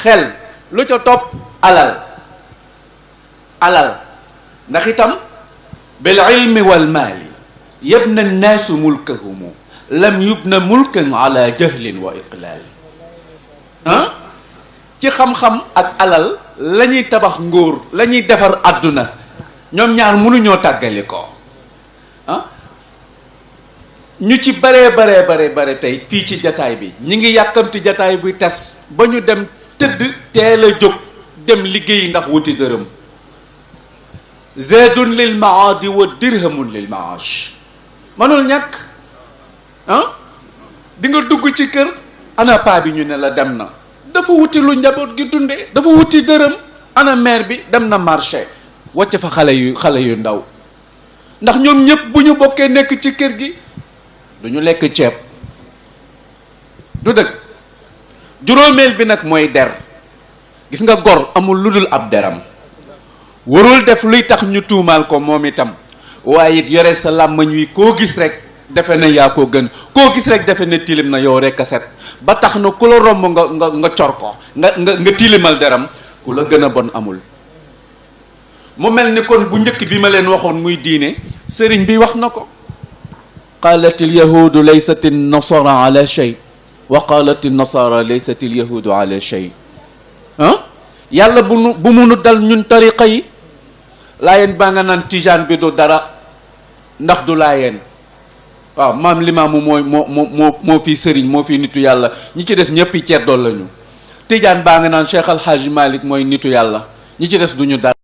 xel lu ca topp alal ndax itam bil ilmi wal maali yabna nnaasu mulkahumu lam yubna mulkan ala jahlin wa iqlal ah ci xam-xam ak alal la ñuy tabax nguur la ñuy defar àdduna ñoom ñaar mënuñoo tàggali ko ah ñu ci bare tey fii ci jataay bi ñi ngi yàkkamti jataay buy tas ba ñu dem tëdd teel a jóg dem liggéey ndax wuti dërëm zaadun lil maadi wa dirhamun lil maash mënul ñàkk ah di nga dugg ci kër ana paa bi ñu ne la dem na dafa wuti lu njaboot gi dundee dafa wuti dërëm ana mère bi dem na marché wàcc fa xale yu ndaw ndax ñoom ñëpp bu ñu bokkee nekk ci kër gi du ñu lekk ceeb du dëgg juróomeel bi nag mooy der gis nga gor amul lu dul ab deram warul def luy tax ñu tuumaal ko moom itam waaye it yore sa làmmañ wi koo gis rek defe na yaa ko gën koo gis rek defe na tilim na yow rek a set ba tax na ku la romb nga cor ko nga tilimal deram ku la gën a bon amul mu mel ni kon bu njëkk bi ma leen waxoon muy diine sëriñ bi wax na ko qaalat il yahudu laysat in nasara ala shay wa qaalat in nasara laysat il yahudu ala shay ah yàlla bu munu dal ñun tariqa yi laayeen baa nga naan tijaan bi du dara ndax du laayeen waaw maam limaamu moo fi sëriñ moo fi nitu yàlla ñi ci des ñëpp yi ceddool lañu tijaan baa nga naan Cheikh Al Hadj Malick mooy nitu yàlla ñi ci des duñu dara